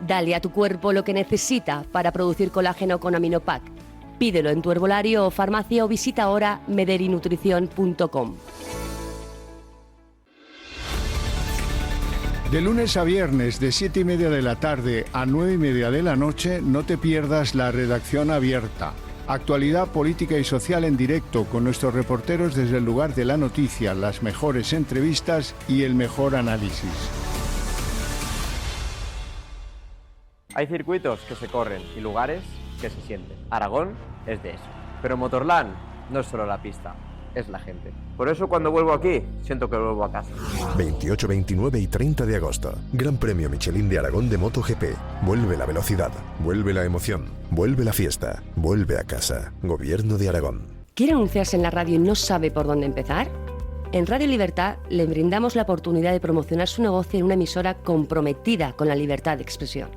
Dale a tu cuerpo lo que necesita para producir colágeno con Aminopac. Pídelo en tu herbolario o farmacia o visita ahora mederinutrición.com. De lunes a viernes, de 7:30 de la tarde a 9:30 de la noche, no te pierdas la redacción abierta. Actualidad política y social en directo con nuestros reporteros desde el lugar de la noticia, las mejores entrevistas y el mejor análisis. Hay circuitos que se corren y lugares que se sienten. Aragón es de eso. Pero Motorland no es solo la pista, es la gente. Por eso cuando vuelvo aquí, siento que vuelvo a casa. 28, 29 y 30 de agosto. Gran Premio Michelin de Aragón de MotoGP. Vuelve la velocidad, vuelve la emoción, vuelve la fiesta, vuelve a casa. Gobierno de Aragón. ¿Quiere anunciarse en la radio y no sabe por dónde empezar? En Radio Libertad le brindamos la oportunidad de promocionar su negocio en una emisora comprometida con la libertad de expresión.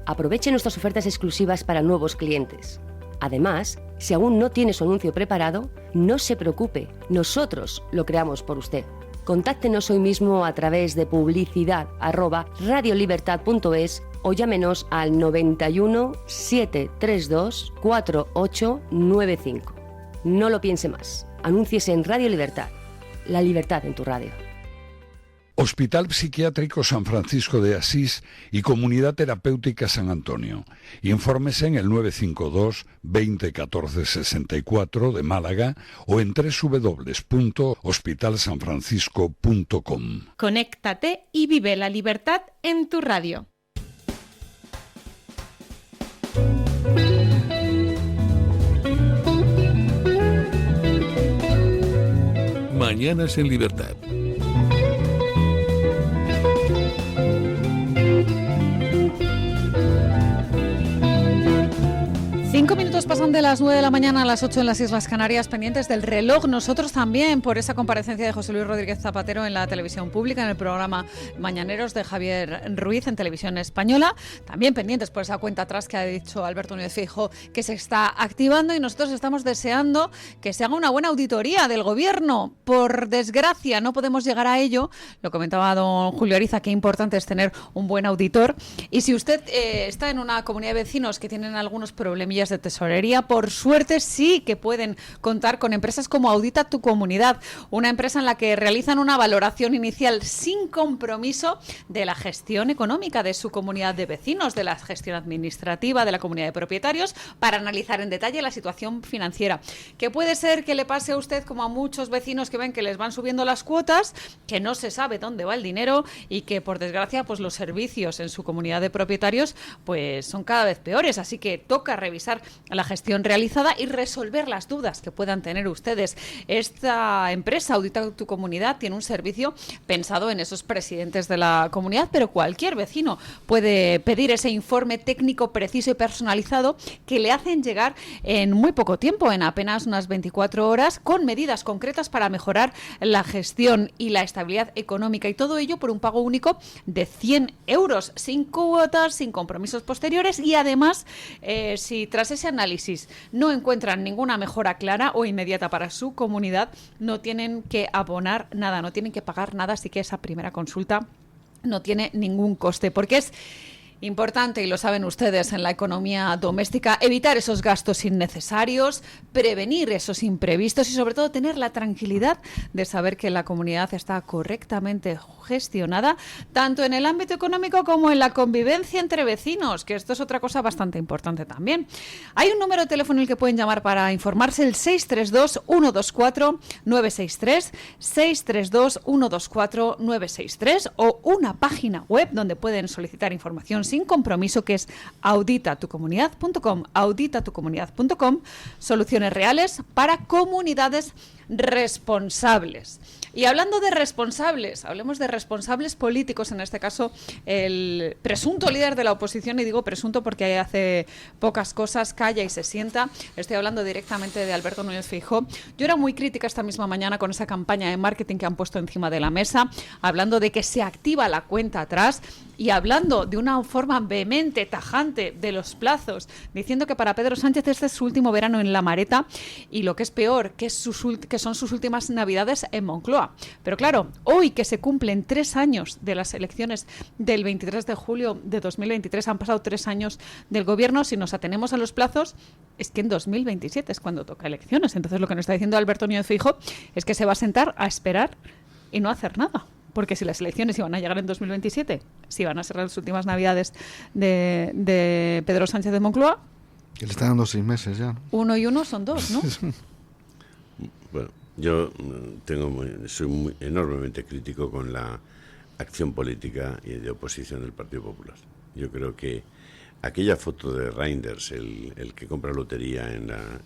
Aproveche nuestras ofertas exclusivas para nuevos clientes. Además, si aún no tiene su anuncio preparado, no se preocupe, nosotros lo creamos por usted. Contáctenos hoy mismo a través de publicidad@radiolibertad.es o llámenos al 91 732 4895. No lo piense más, anúnciese en Radio Libertad, la libertad en tu radio. Hospital Psiquiátrico San Francisco de Asís y Comunidad Terapéutica San Antonio. Infórmese en el 952 20 14 64 de Málaga o en www.hospitalsanfrancisco.com. Conéctate y vive la libertad en tu radio. Mañanas en Libertad. 5 minutos pasan de las 9 de la mañana a las 8 en las Islas Canarias, pendientes del reloj. Nosotros también, por esa comparecencia de José Luis Rodríguez Zapatero en la televisión pública, en el programa Mañaneros de Javier Ruiz en Televisión Española. También pendientes por esa cuenta atrás que ha dicho Alberto Núñez Feijóo que se está activando, y nosotros estamos deseando que se haga una buena auditoría del Gobierno. Por desgracia, no podemos llegar a ello. Lo comentaba don Julio Ariza, qué importante es tener un buen auditor. Y si usted está en una comunidad de vecinos que tienen algunos problemillas de tesorería, por suerte sí que pueden contar con empresas como Audita tu Comunidad, una empresa en la que realizan una valoración inicial sin compromiso de la gestión económica de su comunidad de vecinos, de la gestión administrativa de la comunidad de propietarios, para analizar en detalle la situación financiera. Que puede ser que le pase a usted como a muchos vecinos que ven que les van subiendo las cuotas, que no se sabe dónde va el dinero y que por desgracia pues los servicios en su comunidad de propietarios pues son cada vez peores, así que toca revisar la gestión realizada y resolver las dudas que puedan tener ustedes. Esta empresa, Audita tu Comunidad, tiene un servicio pensado en esos presidentes de la comunidad, pero cualquier vecino puede pedir ese informe técnico preciso y personalizado que le hacen llegar en muy poco tiempo, en apenas unas 24 horas, con medidas concretas para mejorar la gestión y la estabilidad económica, y todo ello por un pago único de 100 euros, sin cuotas, sin compromisos posteriores, y además, si tras ese análisis no encuentran ninguna mejora clara o inmediata para su comunidad, no tienen que abonar nada, no tienen que pagar nada, así que esa primera consulta no tiene ningún coste, porque es importante, y lo saben ustedes, en la economía doméstica, evitar esos gastos innecesarios, prevenir esos imprevistos y sobre todo tener la tranquilidad de saber que la comunidad está correctamente gestionada, tanto en el ámbito económico como en la convivencia entre vecinos, que esto es otra cosa bastante importante también. Hay un número de teléfono al que pueden llamar para informarse, el 632-124-963, 632-124-963, o una página web donde pueden solicitar información sin compromiso, que es auditatucomunidad.com, auditatucomunidad.com, soluciones reales para comunidades responsables. Y hablando de responsables, hablemos de responsables políticos, en este caso el presunto líder de la oposición, y digo presunto porque hace pocas cosas, calla y se sienta. Estoy hablando directamente de Alberto Núñez Feijóo. Yo era muy crítica esta misma mañana con esa campaña de marketing que han puesto encima de la mesa, hablando de que se activa la cuenta atrás y hablando de una forma vehemente, tajante, de los plazos, diciendo que para Pedro Sánchez este es su último verano en la Mareta y, lo que es peor, que son sus últimas navidades en Moncloa. Pero claro, hoy que se cumplen 3 años de las elecciones del 23 de julio de 2023, han pasado 3 años del gobierno. Si nos atenemos a los plazos, es que en 2027 es cuando toca elecciones. Entonces lo que nos está diciendo Alberto Núñez Feijóo es que se va a sentar a esperar y no hacer nada. Porque si las elecciones iban a llegar en 2027, si van a ser las últimas navidades de Pedro Sánchez de Moncloa... Que le está dando 6 meses ya, ¿no? 1 y 1 son 2, ¿no? Bueno, yo soy enormemente crítico con la acción política y de oposición del Partido Popular. Yo creo que aquella foto de Reinders, el que compra lotería en la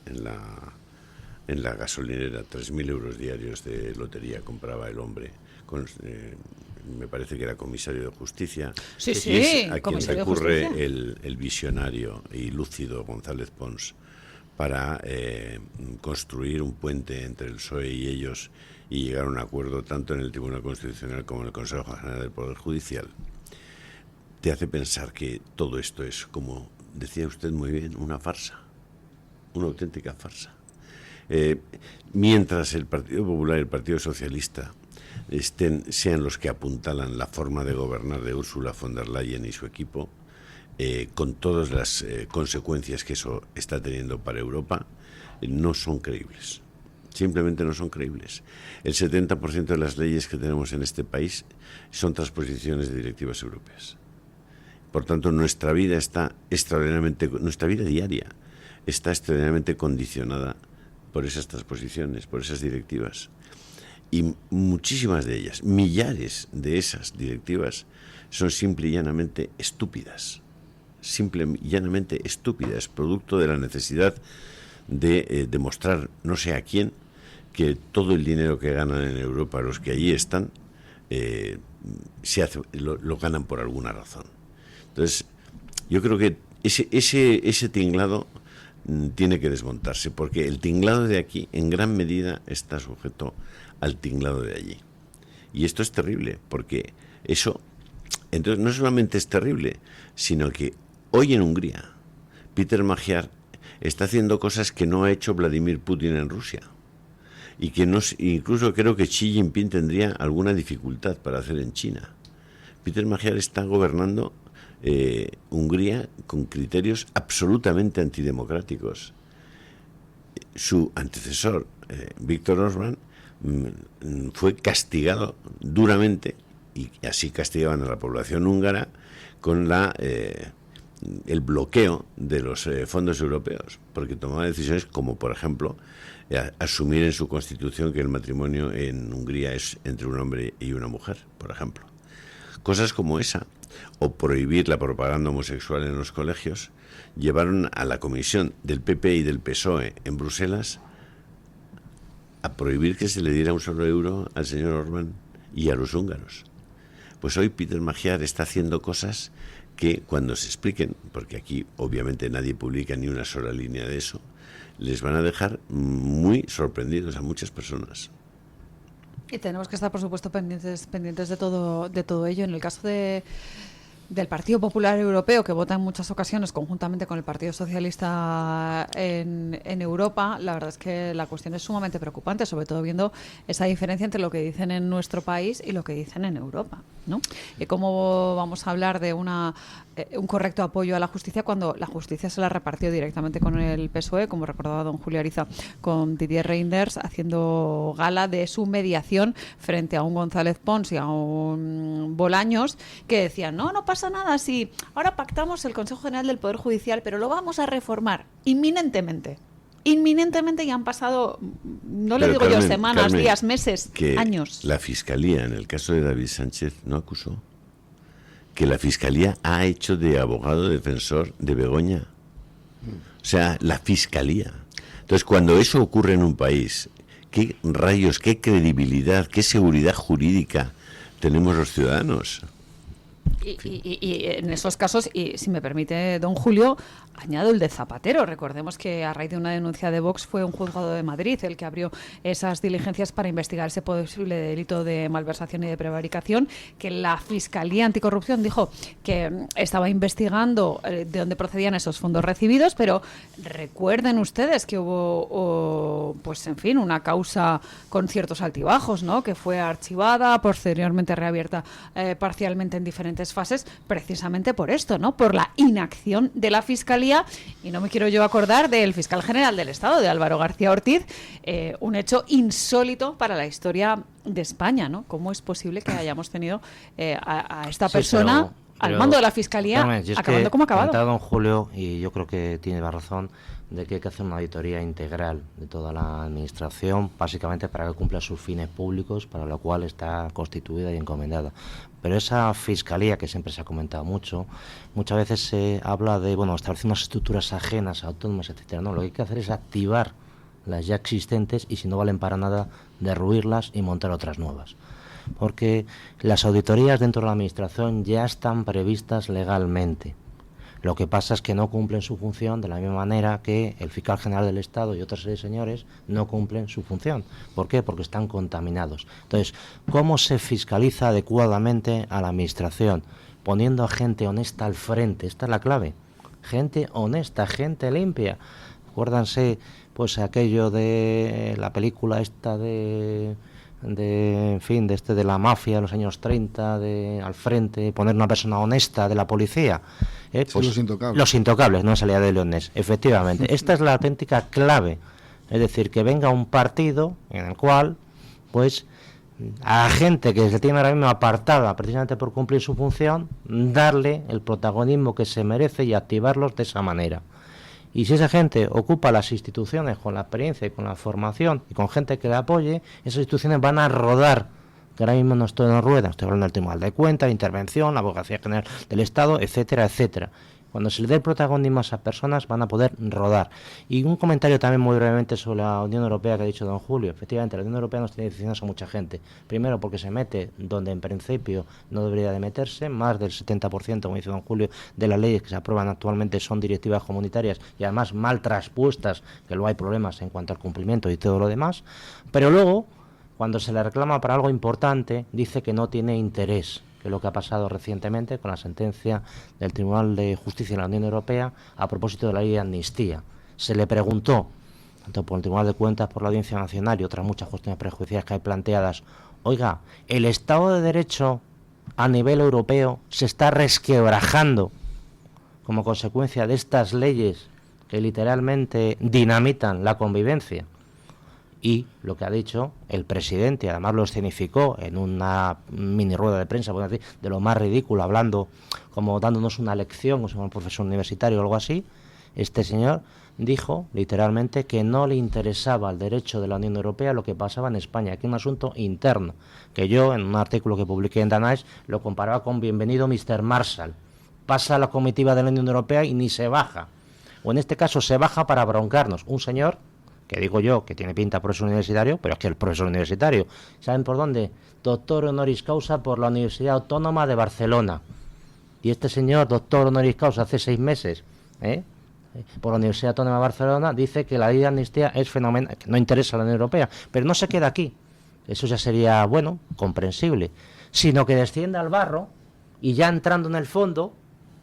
gasolinera, 3.000 euros diarios de lotería compraba el hombre, me parece que era comisario de justicia, sí, es a quien recurre el visionario y lúcido González Pons para construir un puente entre el PSOE y ellos y llegar a un acuerdo tanto en el Tribunal Constitucional como en el Consejo General del Poder Judicial. Te hace pensar que todo esto es, como decía usted muy bien, una farsa, una auténtica farsa. Mientras el Partido Popular y el Partido Socialista sean los que apuntalan la forma de gobernar de Ursula von der Leyen y su equipo, con todas las consecuencias que eso está teniendo para Europa, no son creíbles. Simplemente no son creíbles. El 70% de las leyes que tenemos en este país son transposiciones de directivas europeas. Por tanto, nuestra vida diaria está extraordinariamente condicionada por esas transposiciones, por esas directivas. Y muchísimas de ellas, millares de esas directivas, son simple y llanamente estúpidas. Simple y llanamente estúpidas, producto de la necesidad de demostrar, no sé a quién, que todo el dinero que ganan en Europa los que allí están, lo ganan por alguna razón. Entonces, yo creo que ese tinglado tiene que desmontarse, porque el tinglado de aquí en gran medida está sujeto al tinglado de allí. Y esto es terrible, porque eso, entonces no solamente es terrible, sino que hoy en Hungría, Peter Magyar está haciendo cosas que no ha hecho Vladimir Putin en Rusia, y que no, incluso creo que Xi Jinping tendría alguna dificultad para hacer en China. Peter Magyar está gobernando Hungría con criterios absolutamente antidemocráticos. Su antecesor, Viktor Orbán, fue castigado duramente, y así castigaban a la población húngara, con el bloqueo de los fondos europeos, porque tomaba decisiones como, por ejemplo, asumir en su constitución que el matrimonio en Hungría es entre un hombre y una mujer, por ejemplo. Cosas como esa, o prohibir la propaganda homosexual en los colegios, llevaron a la comisión del PP y del PSOE en Bruselas a prohibir que se le diera un solo euro al señor Orbán y a los húngaros. Pues hoy Peter Magyar está haciendo cosas que, cuando se expliquen, porque aquí obviamente nadie publica ni una sola línea de eso, les van a dejar muy sorprendidos a muchas personas. Y tenemos que estar, por supuesto, pendientes de todo ello. En el caso del Partido Popular Europeo, que vota en muchas ocasiones conjuntamente con el Partido Socialista en Europa, la verdad es que la cuestión es sumamente preocupante, sobre todo viendo esa diferencia entre lo que dicen en nuestro país y lo que dicen en Europa, ¿no? Y cómo vamos a hablar de un correcto apoyo a la justicia cuando la justicia se la repartió directamente con el PSOE, como recordaba don Julio Ariza, con Didier Reynders haciendo gala de su mediación frente a un González Pons y a un Bolaños, que decían, no pasa nada si ahora pactamos el Consejo General del Poder Judicial, pero lo vamos a reformar inminentemente, y han pasado, no le digo yo semanas, días, meses, años. La Fiscalía, en el caso de David Sánchez, no acusó, que la Fiscalía ha hecho de abogado defensor de Begoña. O sea, la Fiscalía. Entonces, cuando eso ocurre en un país, ¿qué rayos, qué credibilidad, qué seguridad jurídica tenemos los ciudadanos? Y en esos casos, y si me permite don Julio, añado el de Zapatero. Recordemos que a raíz de una denuncia de Vox fue un juzgado de Madrid el que abrió esas diligencias para investigar ese posible delito de malversación y de prevaricación, que la Fiscalía Anticorrupción dijo que estaba investigando de dónde procedían esos fondos recibidos, pero recuerden ustedes que hubo, pues en fin, una causa con ciertos altibajos, ¿no?, que fue archivada, posteriormente reabierta parcialmente en diferentes fases, precisamente por esto, ¿no?, por la inacción de la Fiscalía. Y no me quiero yo acordar del fiscal general del Estado, de Álvaro García Ortiz, un hecho insólito para la historia de España, ¿no? ¿Cómo es posible que hayamos tenido a esta persona al mando de la Fiscalía, acabando como ha acabado? Don Julio, y yo creo que tiene la razón, de que hay que hacer una auditoría integral de toda la administración, básicamente para que cumpla sus fines públicos, para lo cual está constituida y encomendada. Pero esa Fiscalía, que siempre se ha comentado mucho, muchas veces se habla de, establecer unas estructuras ajenas, autónomas, etcétera. No, lo que hay que hacer es activar las ya existentes y, si no valen para nada, derruirlas y montar otras nuevas. Porque las auditorías dentro de la administración ya están previstas legalmente. Lo que pasa es que no cumplen su función de la misma manera que el fiscal general del Estado y otra serie de señores no cumplen su función. ¿Por qué? Porque están contaminados. Entonces, ¿cómo se fiscaliza adecuadamente a la administración? Poniendo a gente honesta al frente. Esta es la clave. Gente honesta, gente limpia. Acuérdense, pues, aquello de la película esta de la mafia de los años 30, al frente, poner una persona honesta de la policía. Pues los intocables. Los intocables, no salía de Leones, efectivamente. Esta es la auténtica clave. Es decir, que venga un partido en el cual, pues, a gente que se tiene ahora mismo apartada precisamente por cumplir su función, darle el protagonismo que se merece y activarlos de esa manera. Y si esa gente ocupa las instituciones con la experiencia y con la formación y con gente que le apoye, esas instituciones van a rodar, que ahora mismo no estoy en rueda, estoy hablando del Tribunal de Cuentas, la Intervención, la Abogacía General del Estado, etcétera, etcétera. Cuando se le dé el protagonismo a esas personas van a poder rodar. Y un comentario también muy brevemente sobre la Unión Europea que ha dicho don Julio. Efectivamente, la Unión Europea nos tiene decisiones a mucha gente. Primero porque se mete donde en principio no debería de meterse. Más del 70%, como dice don Julio, de las leyes que se aprueban actualmente son directivas comunitarias y además mal traspuestas, que luego hay problemas en cuanto al cumplimiento y todo lo demás. Pero luego, cuando se le reclama para algo importante, dice que no tiene interés, que es lo que ha pasado recientemente con la sentencia del Tribunal de Justicia de la Unión Europea a propósito de la ley de amnistía. Se le preguntó, tanto por el Tribunal de Cuentas, por la Audiencia Nacional y otras muchas cuestiones prejuiciadas que hay planteadas, oiga, ¿el Estado de Derecho a nivel europeo se está resquebrajando como consecuencia de estas leyes que literalmente dinamitan la convivencia? Y lo que ha dicho el presidente, además lo escenificó en una mini rueda de prensa, por decir, de lo más ridículo, hablando como dándonos una lección, como si fuera un profesor universitario o algo así. Este señor dijo literalmente que no le interesaba al derecho de la Unión Europea lo que pasaba en España, que es un asunto interno, que yo en un artículo que publiqué en Danage lo comparaba con bienvenido Mr. Marshall. Pasa la comitiva de la Unión Europea y ni se baja, o en este caso se baja para broncarnos. Un señor que digo yo que tiene pinta de profesor universitario, pero es que el profesor universitario, ¿saben por dónde? Doctor honoris causa por la Universidad Autónoma de Barcelona. Y este señor, doctor honoris causa, hace 6 meses, por la Universidad Autónoma de Barcelona, dice que la ley de amnistía es fenomenal, que no interesa a la Unión Europea, pero no se queda aquí. Eso ya sería, bueno, comprensible, sino que desciende al barro y ya entrando en el fondo,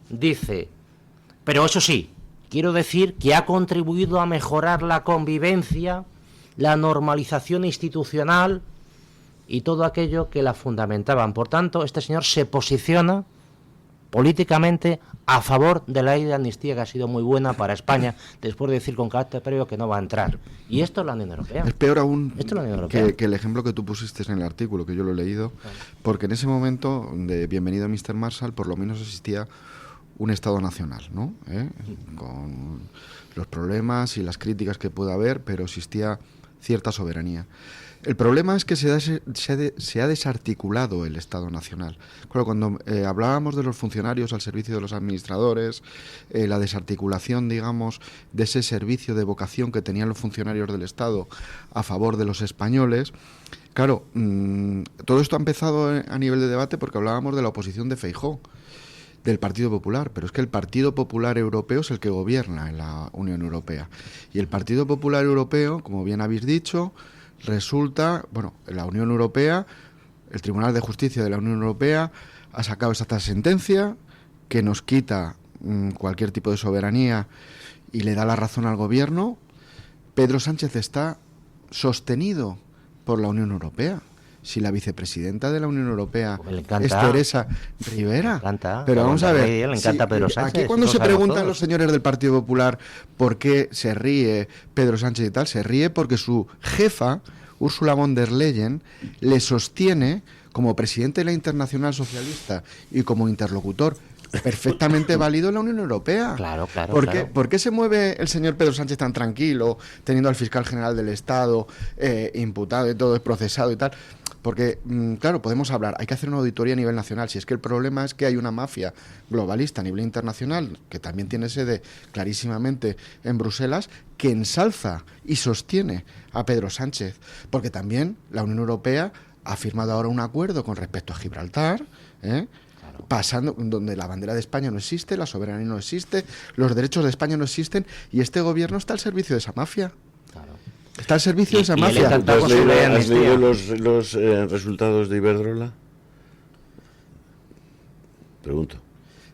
dice, pero eso sí, quiero decir que ha contribuido a mejorar la convivencia, la normalización institucional y todo aquello que la fundamentaban. Por tanto, este señor se posiciona políticamente a favor de la ley de amnistía, que ha sido muy buena para España, después de decir con carácter previo que no va a entrar. Y esto es la Unión Europea. Es peor aún esto es la Unión Europea. que el ejemplo que tú pusiste en el artículo, que yo lo he leído, porque en ese momento de Bienvenido Mr. Marshall, por lo menos existía un Estado nacional, ¿no? Con los problemas y las críticas que pueda haber, pero existía cierta soberanía. El problema es que se ha desarticulado el Estado nacional. Claro, cuando hablábamos de los funcionarios al servicio de los administradores, la desarticulación, digamos, de ese servicio de vocación que tenían los funcionarios del Estado a favor de los españoles, claro, todo esto ha empezado a nivel de debate porque hablábamos de la oposición de Feijóo, del Partido Popular, pero es que el Partido Popular Europeo es el que gobierna en la Unión Europea. Y el Partido Popular Europeo, como bien habéis dicho, resulta, bueno, la Unión Europea, el Tribunal de Justicia de la Unión Europea ha sacado esta sentencia que nos quita cualquier tipo de soberanía y le da la razón al gobierno. Pedro Sánchez está sostenido por la Unión Europea. Si la vicepresidenta de la Unión Europea es Teresa Rivera. Pero vamos a ver, le encanta Pedro Sánchez. Aquí cuando se preguntan los señores del Partido Popular por qué se ríe Pedro Sánchez y tal, se ríe porque su jefa, Ursula von der Leyen, le sostiene como presidente de la Internacional Socialista y como interlocutor perfectamente válido en la Unión Europea. Claro. ¿Por qué se mueve el señor Pedro Sánchez tan tranquilo, teniendo al fiscal general del Estado imputado y todo, procesado y tal? Porque, claro, podemos hablar, hay que hacer una auditoría a nivel nacional. Si es que el problema es que hay una mafia globalista a nivel internacional, que también tiene sede clarísimamente en Bruselas, que ensalza y sostiene a Pedro Sánchez. Porque también la Unión Europea ha firmado ahora un acuerdo con respecto a Gibraltar, pasando donde la bandera de España no existe, la soberanía no existe, los derechos de España no existen, y este gobierno está al servicio de esa mafia. Está al servicio de esa mafia. ¿Has leído los resultados de Iberdrola? Pregunto.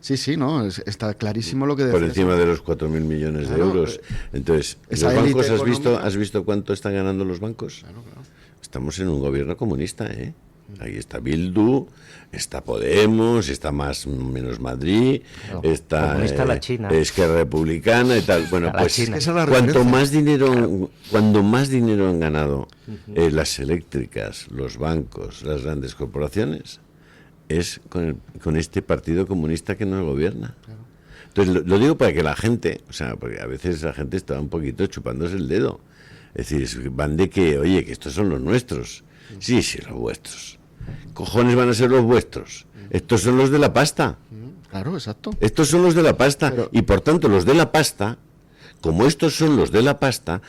Sí, no, está clarísimo lo que decía. Por encima de los 4.000 millones de euros. Entonces, ¿los bancos has visto cuánto están ganando los bancos? Claro. Estamos en un gobierno comunista, ¿eh? Ahí está Bildu, está Podemos, está más menos Madrid, está la China. Esquerra Republicana y tal. Bueno, pues cuando más dinero han ganado las eléctricas, los bancos, las grandes corporaciones, es con este Partido Comunista que nos gobierna. Entonces lo digo para que la gente, o sea, porque a veces la gente está un poquito chupándose el dedo. Es decir, van de que, oye, que estos son los nuestros. Sí, los vuestros. Cojones van a ser los vuestros. Estos son los de la pasta. Claro, exacto. Estos son los de la pasta. Y por tanto, los de la pasta, como estos son los de la pasta,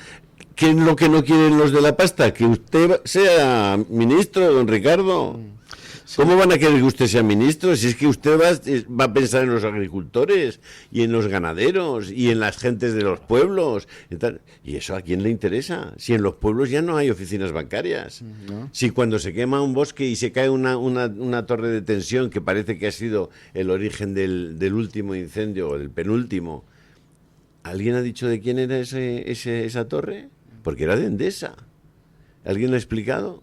¿qué es lo que no quieren los de la pasta? Que usted sea ministro, don Ricardo. ¿Cómo van a querer que usted sea ministro? Si es que usted va a pensar en los agricultores y en los ganaderos y en las gentes de los pueblos. ¿Y eso a quién le interesa? Si en los pueblos ya no hay oficinas bancarias. ¿No? Si cuando se quema un bosque y se cae una torre de tensión que parece que ha sido el origen del último incendio o del penúltimo, ¿alguien ha dicho de quién era esa torre? Porque era de Endesa. ¿Alguien lo ha explicado?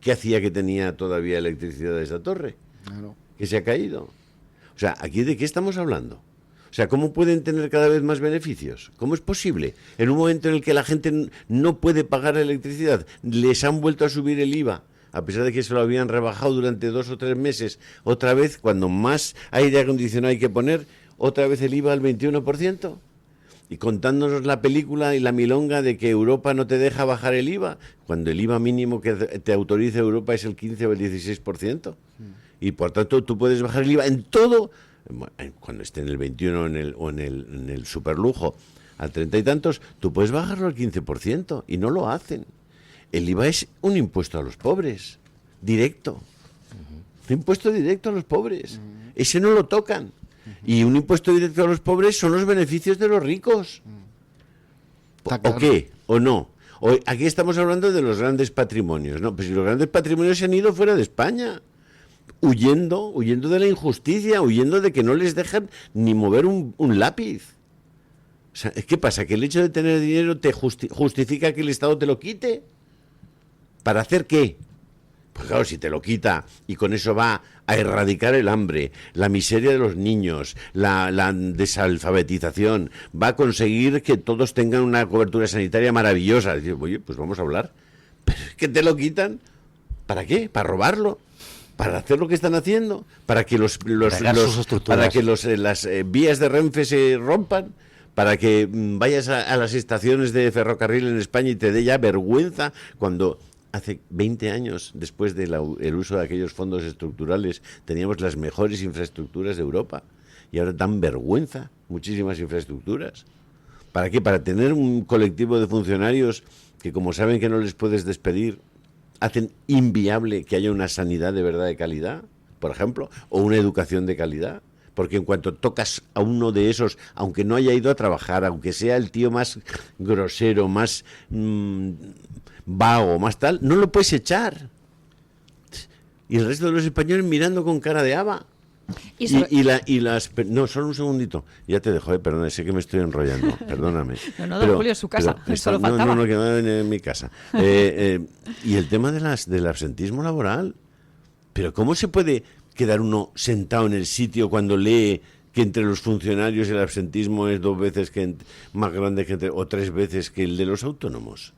¿Qué hacía que tenía todavía electricidad de esa torre? Claro. Que se ha caído. O sea, ¿aquí de qué estamos hablando? O sea, ¿cómo pueden tener cada vez más beneficios? ¿Cómo es posible? En un momento en el que la gente no puede pagar la electricidad, les han vuelto a subir el IVA, a pesar de que se lo habían rebajado durante 2 o 3 meses, otra vez, cuando más aire acondicionado hay que poner, otra vez el IVA al 21%. Y contándonos la película y la milonga de que Europa no te deja bajar el IVA, cuando el IVA mínimo que te autoriza Europa es el 15 o el 16%. Y por tanto tú puedes bajar el IVA en todo, cuando esté en el 21 o en el superlujo, al 30 y tantos, tú puedes bajarlo al 15% y no lo hacen. El IVA es un impuesto a los pobres, directo. Un impuesto directo a los pobres. Ese no lo tocan. Y un impuesto directo a los pobres son los beneficios de los ricos. ¿O qué? ¿O no? Aquí estamos hablando de los grandes patrimonios, ¿no? Pues si los grandes patrimonios se han ido fuera de España, huyendo de la injusticia, huyendo de que no les dejan ni mover un lápiz. O sea, ¿qué pasa? ¿Que el hecho de tener dinero te justifica que el Estado te lo quite? ¿Para hacer qué? Pues claro, si te lo quita y con eso va a erradicar el hambre, la miseria de los niños, la desalfabetización, va a conseguir que todos tengan una cobertura sanitaria maravillosa. Dices, oye, pues vamos a hablar. Pero es que te lo quitan. ¿Para qué? ¿Para robarlo? ¿Para hacer lo que están haciendo? ¿Para que las vías de Renfe se rompan? ¿Para que vayas a las estaciones de ferrocarril en España y te dé ya vergüenza cuando hace 20 años, después del uso de aquellos fondos estructurales, teníamos las mejores infraestructuras de Europa? Y ahora dan vergüenza muchísimas infraestructuras. ¿Para qué? Para tener un colectivo de funcionarios que, como saben que no les puedes despedir, hacen inviable que haya una sanidad de verdad de calidad, por ejemplo, o una educación de calidad. Porque en cuanto tocas a uno de esos, aunque no haya ido a trabajar, aunque sea el tío más grosero, más vago, más tal, no lo puedes echar. Y el resto de los españoles mirando con cara de haba. No, solo un segundito. Ya te dejo, perdona, sé que me estoy enrollando, perdóname. No, don Julio, es su casa, solo faltaba. No, que va en mi casa. Y el tema del absentismo laboral. Pero ¿cómo se puede quedar uno sentado en el sitio cuando lee que entre los funcionarios el absentismo es 2 veces más grande que o 3 veces que el de los autónomos?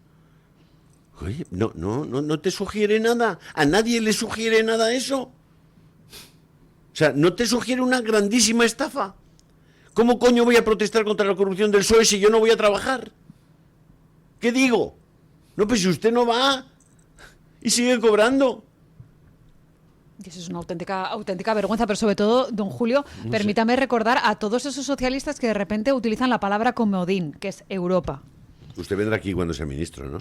Oye, no te sugiere nada. ¿A nadie le sugiere nada eso? O sea, ¿no te sugiere una grandísima estafa? ¿Cómo coño voy a protestar contra la corrupción del PSOE si yo no voy a trabajar? ¿Qué digo? No, pues si usted no va y sigue cobrando. Y eso es una auténtica vergüenza, pero sobre todo, don Julio, permítame recordar a todos esos socialistas que de repente utilizan la palabra comodín, que es Europa. Usted vendrá aquí cuando sea ministro, ¿no?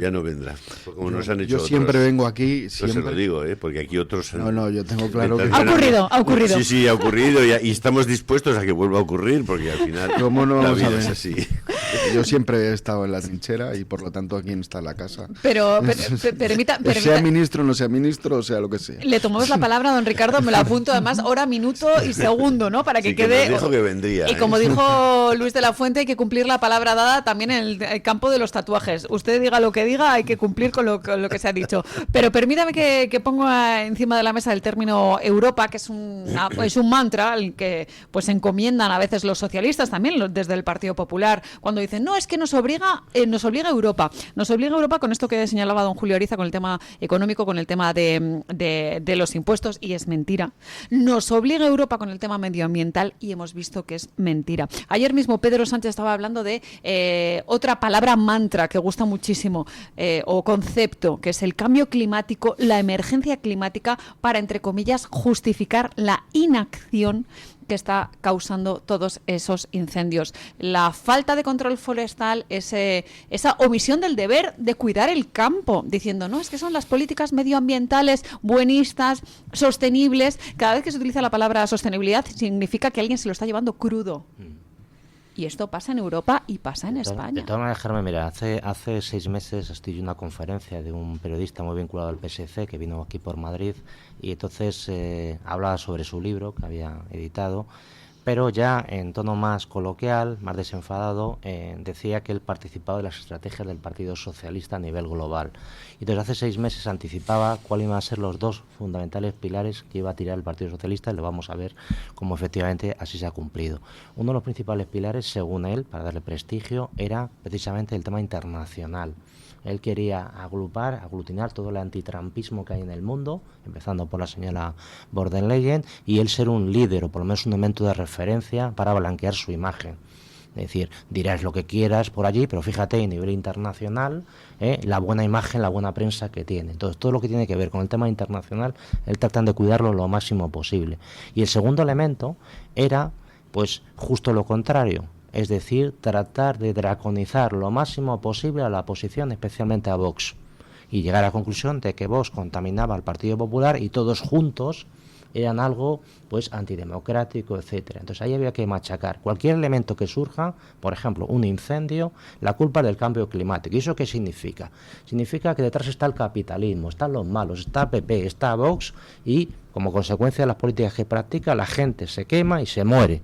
Ya no vendrá. Como nos han hecho yo siempre otros. vengo aquí. Siempre. No se lo digo, porque aquí otros... No, yo tengo claro que... Ha ocurrido. Sí, ha ocurrido y estamos dispuestos a que vuelva a ocurrir, porque al final ¿cómo no la vamos vida a ver? es así. Yo siempre he estado en la trinchera y por lo tanto aquí está la casa. Pero permita... Sea ministro, no sea ministro, o sea lo que sea. Le tomamos la palabra a don Ricardo, me lo apunto además hora, minuto y segundo, ¿no? Para que quede... Que nos dijo que vendría. Y como dijo Luis de la Fuente, hay que cumplir la palabra dada también en el campo de los tatuajes. Usted diga lo que diga, hay que cumplir con lo que se ha dicho. Pero permítame que ponga encima de la mesa el término Europa, que es un mantra al que pues encomiendan a veces los socialistas también desde el Partido Popular. Cuando cuando dicen, no, es que nos obliga Europa. Nos obliga Europa con esto que señalaba don Julio Ariza, con el tema económico, con el tema de los impuestos, y es mentira. Nos obliga Europa con el tema medioambiental y hemos visto que es mentira. Ayer mismo Pedro Sánchez estaba hablando de otra palabra mantra que gusta muchísimo, o concepto, que es el cambio climático, la emergencia climática, para, entre comillas, justificar la inacción que está causando todos esos incendios. La falta de control forestal, esa omisión del deber de cuidar el campo, diciendo, no, es que son las políticas medioambientales buenistas, sostenibles. Cada vez que se utiliza la palabra sostenibilidad significa que alguien se lo está llevando crudo. Y esto pasa en Europa y pasa en España. De todas maneras, Carmen, mira, hace 6 meses estuve en una conferencia de un periodista muy vinculado al PSC que vino aquí por Madrid, y entonces hablaba sobre su libro que había editado, pero ya en tono más coloquial, más desenfadado, decía que él participaba de las estrategias del Partido Socialista a nivel global. Y entonces hace 6 meses anticipaba cuáles iban a ser los 2 fundamentales pilares que iba a tirar el Partido Socialista, y lo vamos a ver cómo efectivamente así se ha cumplido. Uno de los principales pilares, según él, para darle prestigio, era precisamente el tema internacional. Él quería aglutinar todo el antitrampismo que hay en el mundo, empezando por la señora von der Leyen, y él ser un líder, o por lo menos un elemento de referencia para blanquear su imagen. Es decir, dirás lo que quieras por allí, pero fíjate, a nivel internacional, la buena imagen, la buena prensa que tiene. Entonces, todo lo que tiene que ver con el tema internacional, él tratan de cuidarlo lo máximo posible. Y el segundo elemento era, pues, justo lo contrario. Es decir, tratar de draconizar lo máximo posible a la oposición, especialmente a Vox, y llegar a la conclusión de que Vox contaminaba al Partido Popular y todos juntos eran algo, pues, antidemocrático, etcétera. Entonces ahí había que machacar cualquier elemento que surja, por ejemplo, un incendio, la culpa del cambio climático. ¿Y eso qué significa? Significa que detrás está el capitalismo, están los malos, está PP, está Vox, y como consecuencia de las políticas que practica, la gente se quema y se muere.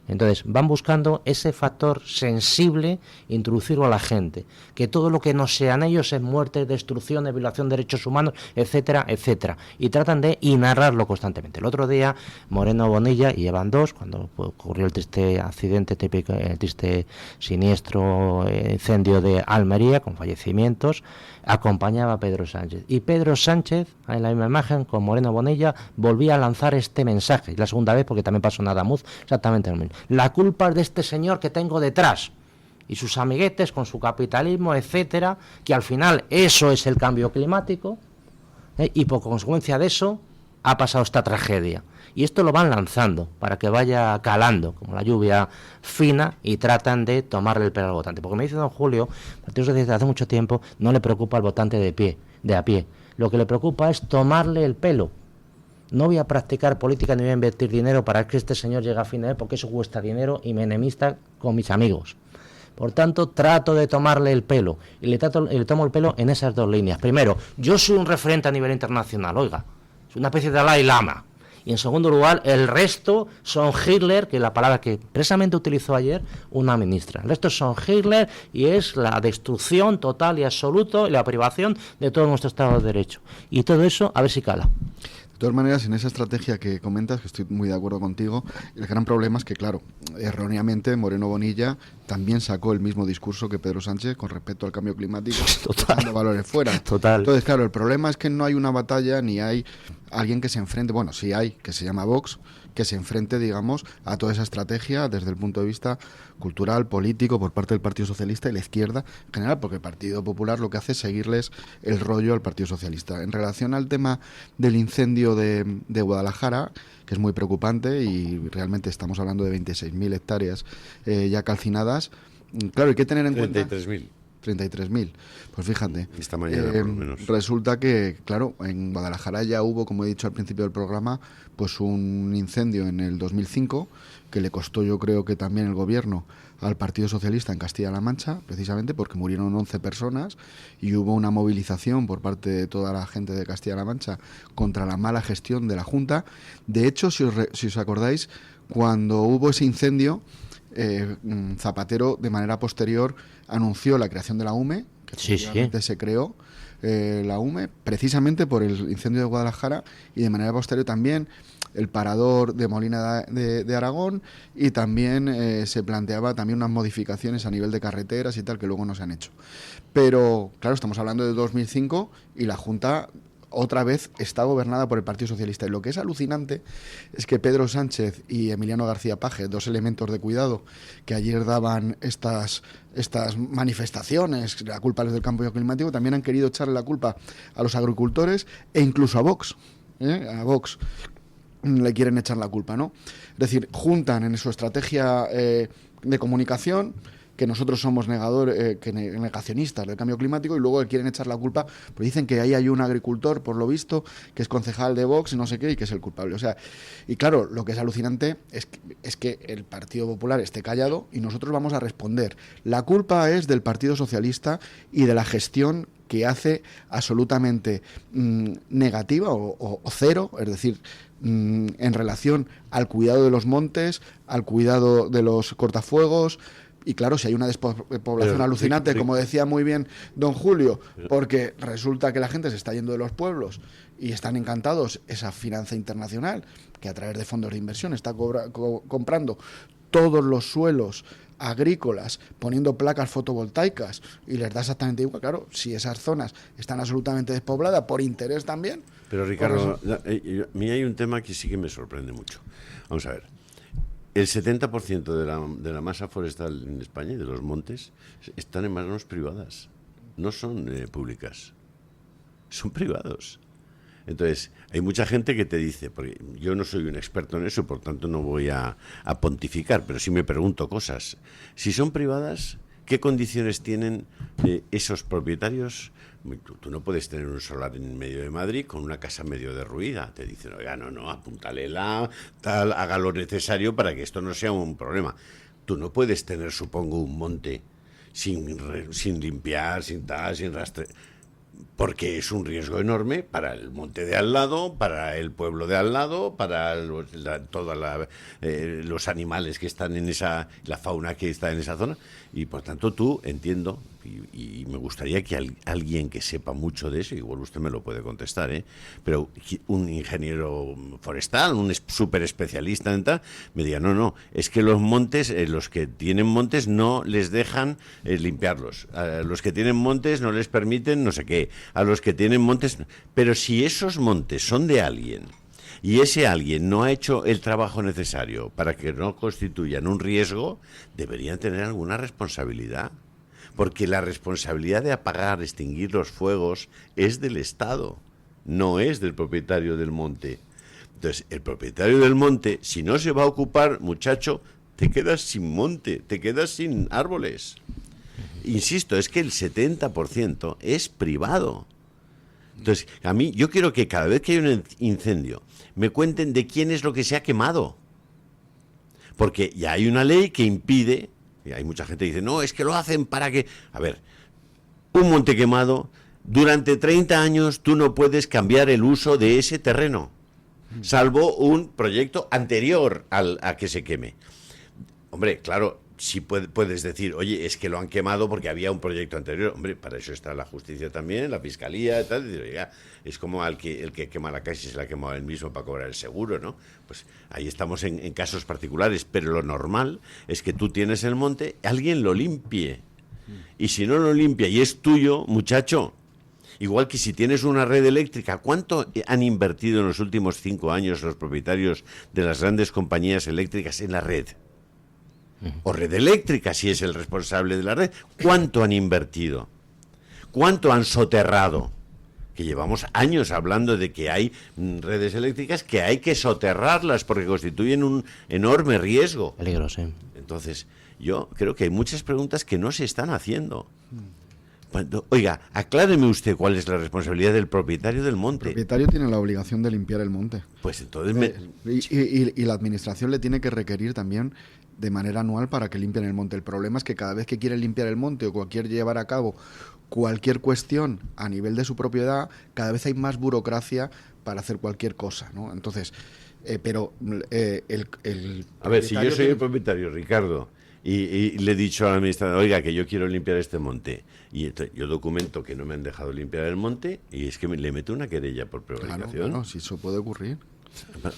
Entonces van buscando ese factor sensible, introducirlo a la gente, que todo lo que no sean ellos es muerte, destrucción, violación de derechos humanos, etcétera, etcétera, y tratan de narrarlo constantemente. El otro día Moreno Bonilla, y llevan 2, cuando ocurrió el triste accidente típico, el triste siniestro incendio de Almería, con fallecimientos, acompañaba a Pedro Sánchez, y Pedro Sánchez, en la misma imagen con Moreno Bonilla, volvía a lanzar este mensaje, y la segunda vez porque también pasó en Adamuz, exactamente lo mismo. La culpa es de este señor que tengo detrás y sus amiguetes con su capitalismo, etcétera, que al final eso es el cambio climático, y por consecuencia de eso ha pasado esta tragedia. Y esto lo van lanzando para que vaya calando, como la lluvia fina, y tratan de tomarle el pelo al votante. Porque me dice don Julio, desde hace mucho tiempo, no le preocupa al votante de a pie. Lo que le preocupa es tomarle el pelo. No voy a practicar política ni voy a invertir dinero para que este señor llegue a fin de mes, porque eso cuesta dinero y me enemista con mis amigos. Por tanto, trato de tomarle el pelo, y le tomo el pelo en esas 2 líneas. Primero, yo soy un referente a nivel internacional, oiga, soy una especie de Dalai Lama. Y en segundo lugar, el resto son Hitler, que es la palabra que precisamente utilizó ayer una ministra. El resto son Hitler, y es la destrucción total y absoluta y la privación de todo nuestro Estado de Derecho. Y todo eso, a ver si cala. De todas maneras, en esa estrategia que comentas, que estoy muy de acuerdo contigo, el gran problema es que, claro, erróneamente Moreno Bonilla también sacó el mismo discurso que Pedro Sánchez con respecto al cambio climático, dando valores fuera. Total. Entonces, claro, el problema es que no hay una batalla ni hay alguien que se enfrente, bueno, sí hay, que se llama Vox, que se enfrente, digamos, a toda esa estrategia desde el punto de vista cultural, político, por parte del Partido Socialista y la izquierda en general, porque el Partido Popular lo que hace es seguirles el rollo al Partido Socialista. En relación al tema del incendio de Guadalajara, que es muy preocupante, y realmente estamos hablando de 26.000 hectáreas ya calcinadas, claro, hay que tener en cuenta... 33.000. Pues fíjate, esta mañana por lo menos. Resulta que, claro, en Guadalajara ya hubo, como he dicho al principio del programa, pues un incendio en el 2005 que le costó, yo creo que también el gobierno al Partido Socialista en Castilla-La Mancha, precisamente porque murieron 11 personas y hubo una movilización por parte de toda la gente de Castilla-La Mancha contra la mala gestión de la Junta. De hecho, si os acordáis, cuando hubo ese incendio, Zapatero de manera posterior anunció la creación de la UME, que se creó la UME precisamente por el incendio de Guadalajara, y de manera posterior también el parador de Molina de Aragón, y también se planteaba también unas modificaciones a nivel de carreteras y tal que luego no se han hecho. Pero claro, estamos hablando de 2005 y la Junta otra vez está gobernada por el Partido Socialista. Y lo que es alucinante es que Pedro Sánchez y Emiliano García Paje, dos elementos de cuidado que ayer daban estas manifestaciones, la culpa es del cambio climático, también han querido echarle la culpa a los agricultores e incluso a Vox. A Vox le quieren echar la culpa, ¿no? Es decir, juntan en su estrategia de comunicación que nosotros somos negacionistas del cambio climático, y luego le quieren echar la culpa, pues dicen que ahí hay un agricultor, por lo visto, que es concejal de Vox y no sé qué, y que es el culpable. O sea, y claro, lo que es alucinante es que el Partido Popular esté callado y nosotros vamos a responder. La culpa es del Partido Socialista y de la gestión que hace absolutamente negativa o cero, es decir, en relación al cuidado de los montes, al cuidado de los cortafuegos. Y claro, si hay una despoblación alucinante, como decía muy bien don Julio, porque resulta que la gente se está yendo de los pueblos y están encantados, esa finanza internacional que a través de fondos de inversión está comprando todos los suelos agrícolas, poniendo placas fotovoltaicas, y les da exactamente igual. Claro, si esas zonas están absolutamente despobladas por interés también. Pero Ricardo, a mí hay un tema que sí que me sorprende mucho. Vamos a ver. El 70% de la masa forestal en España y de los montes están en manos privadas, no son públicas, son privados. Entonces, hay mucha gente que te dice, porque yo no soy un experto en eso, por tanto no voy a pontificar, pero sí me pregunto cosas. Si son privadas, ¿qué condiciones tienen esos propietarios? Tú no puedes tener un solar en medio de Madrid con una casa medio derruida. Te dicen, oiga, no, apúntalela, tal, haga lo necesario para que esto no sea un problema. Tú no puedes tener, supongo, un monte sin limpiar, sin rastrear, porque es un riesgo enorme para el monte de al lado, para el pueblo de al lado, para todos los animales que están en la fauna que está en esa zona. Y por tanto tú, entiendo, y me gustaría que alguien que sepa mucho de eso, igual usted me lo puede contestar, pero un ingeniero forestal, un súper especialista en tal, me diga, no, es que los montes, los que tienen montes no les dejan limpiarlos, a los que tienen montes no les permiten no sé qué, a los que tienen montes, pero si esos montes son de alguien, y ese alguien no ha hecho el trabajo necesario para que no constituyan un riesgo, deberían tener alguna responsabilidad. Porque la responsabilidad de apagar, extinguir los fuegos es del Estado, no es del propietario del monte. Entonces, el propietario del monte, si no se va a ocupar, muchacho, te quedas sin monte, te quedas sin árboles. Insisto, es que el 70% es privado. Entonces, yo quiero que cada vez que hay un incendio, me cuenten de quién es lo que se ha quemado. Porque ya hay una ley que impide, y hay mucha gente que dice, no, es que lo hacen para que... A ver, un monte quemado, durante 30 años tú no puedes cambiar el uso de ese terreno, salvo un proyecto anterior a que se queme. Hombre, claro, si puedes decir, oye, es que lo han quemado porque había un proyecto anterior. Hombre, para eso está la justicia también, la fiscalía y tal. Decir, oiga, es como el que quema la casa y se la ha quemado él mismo para cobrar el seguro, ¿no? Pues ahí estamos en casos particulares, pero lo normal es que tú tienes el monte, alguien lo limpie. Y si no lo limpia y es tuyo, muchacho, igual que si tienes una red eléctrica, ¿cuánto han invertido en los últimos 5 años los propietarios de las grandes compañías eléctricas en la red? O Red Eléctrica, si es el responsable de la red, ¿cuánto han invertido? ¿Cuánto han soterrado? Que llevamos años hablando de que hay redes eléctricas que hay que soterrarlas porque constituyen un enorme riesgo. Peligro, sí. Entonces, yo creo que hay muchas preguntas que no se están haciendo. Oiga, acláreme usted cuál es la responsabilidad del propietario del monte. El propietario tiene la obligación de limpiar el monte. Pues entonces... Y la administración le tiene que requerir también de manera anual para que limpien el monte. El problema es que cada vez que quieren limpiar el monte o quieren llevar a cabo cualquier cuestión a nivel de su propiedad, cada vez hay más burocracia para hacer cualquier cosa, ¿no? Entonces, a ver, si yo soy el propietario, Ricardo, y le he dicho al administrador, oiga, que yo quiero limpiar este monte, y yo documento que no me han dejado limpiar el monte, y es que le meto una querella por prevaricación. Claro, sí, eso puede ocurrir.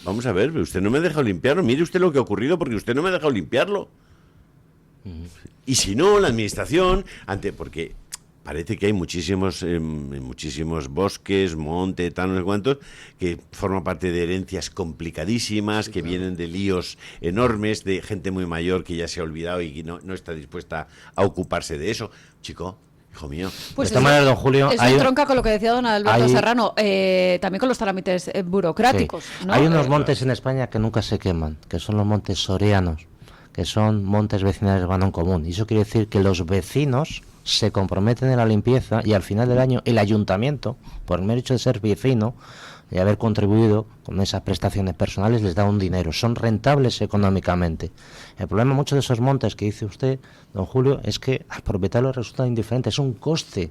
Vamos a ver, usted no me ha dejado limpiarlo. Mire usted lo que ha ocurrido porque usted no me ha dejado limpiarlo. Y si no, la administración, porque parece que hay muchísimos bosques, monte, tal, no sé cuántos, que forman parte de herencias complicadísimas, sí, que vienen de líos enormes, de gente muy mayor que ya se ha olvidado y que no está dispuesta a ocuparse de eso. Chico, hijo mío. Pues de esta manera, don Julio, eso tronca con lo que decía don Alberto Serrano, también con los trámites burocráticos. Sí. ¿No? Hay unos montes en España que nunca se queman, que son los montes sorianos, que son montes vecinales de urbano común. Y eso quiere decir que los vecinos se comprometen en la limpieza y al final del año el ayuntamiento, por el mero hecho de ser vecino y haber contribuido con esas prestaciones personales, les da un dinero. Son rentables económicamente. El problema mucho de esos montes que dice usted, don Julio, es que al propietario le resulta indiferente. Es un coste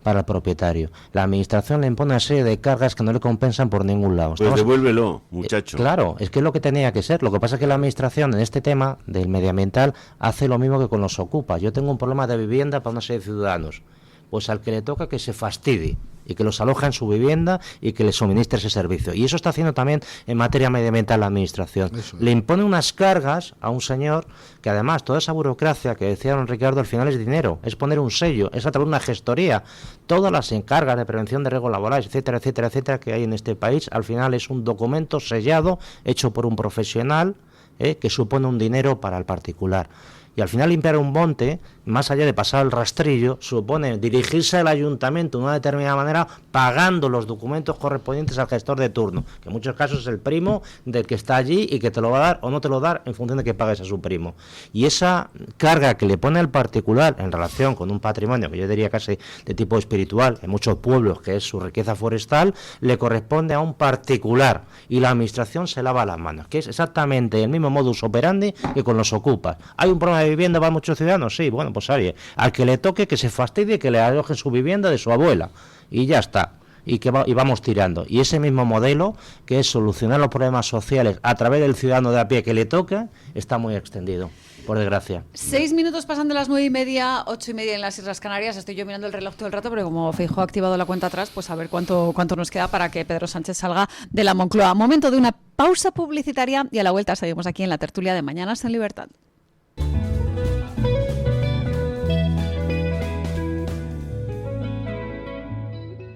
para el propietario. La administración le impone una serie de cargas que no le compensan por ningún lado. Pues devuélvelo, muchacho. Claro, es que es lo que tenía que ser. Lo que pasa es que la administración en este tema del medioambiental hace lo mismo que con los ocupas. Yo tengo un problema de vivienda para una serie de ciudadanos. Pues al que le toca que se fastidie y que los aloja en su vivienda y que le suministre ese servicio. Y eso está haciendo también en materia medioambiental la administración. Le impone unas cargas a un señor que además toda esa burocracia que decía don Ricardo al final es dinero, es poner un sello, es a través de una gestoría. Todas las encargas de prevención de riesgos laborales, etcétera, etcétera, etcétera, que hay en este país, al final es un documento sellado, hecho por un profesional, que supone un dinero para el particular. Y al final limpiar un monte, más allá de pasar el rastrillo, supone dirigirse al ayuntamiento de una determinada manera pagando los documentos correspondientes al gestor de turno, que en muchos casos es el primo del que está allí y que te lo va a dar o no te lo va a dar en función de que pagues a su primo. Y esa carga que le pone al particular en relación con un patrimonio que yo diría casi de tipo espiritual en muchos pueblos, que es su riqueza forestal, le corresponde a un particular y la administración se lava las manos, que es exactamente el mismo modus operandi que con los ocupas. ¿Hay un problema de vivienda para muchos ciudadanos? Sí, bueno, pues oye, al que le toque que se fastidie, que le aloje su vivienda de su abuela y ya está. Y vamos tirando. Y ese mismo modelo, que es solucionar los problemas sociales a través del ciudadano de a pie que le toca, está muy extendido, por desgracia. 6 minutos pasan de las 9:30, 8:30 en las Islas Canarias. Estoy yo mirando el reloj todo el rato, pero como Feijóo ha activado la cuenta atrás, pues a ver cuánto nos queda para que Pedro Sánchez salga de la Moncloa. Momento de una pausa publicitaria y a la vuelta seguimos aquí en la tertulia de Mañanas en Libertad.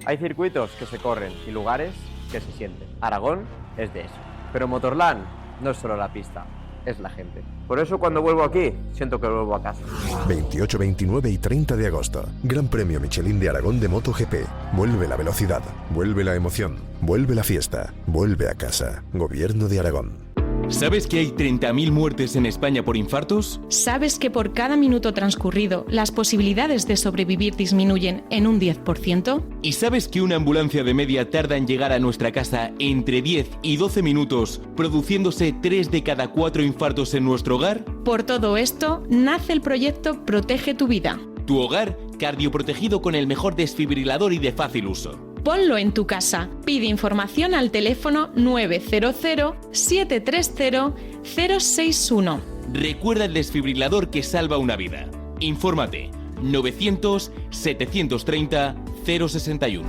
Hay circuitos que se corren y lugares que se sienten. Aragón es de eso. Pero Motorland no es solo la pista, es la gente. Por eso cuando vuelvo aquí, siento que vuelvo a casa. 28, 29 y 30 de agosto. Gran Premio Michelin de Aragón de MotoGP. Vuelve la velocidad, vuelve la emoción, vuelve la fiesta, vuelve a casa. Gobierno de Aragón. ¿Sabes que hay 30.000 muertes en España por infartos? ¿Sabes que por cada minuto transcurrido las posibilidades de sobrevivir disminuyen en un 10%? ¿Y sabes que una ambulancia de media tarda en llegar a nuestra casa entre 10 y 12 minutos, produciéndose 3 de cada 4 infartos en nuestro hogar? Por todo esto, nace el proyecto Protege tu Vida. Tu hogar cardioprotegido con el mejor desfibrilador y de fácil uso. Ponlo en tu casa. Pide información al teléfono 900-730-061. Recuerda el desfibrilador que salva una vida. Infórmate. 900-730-061.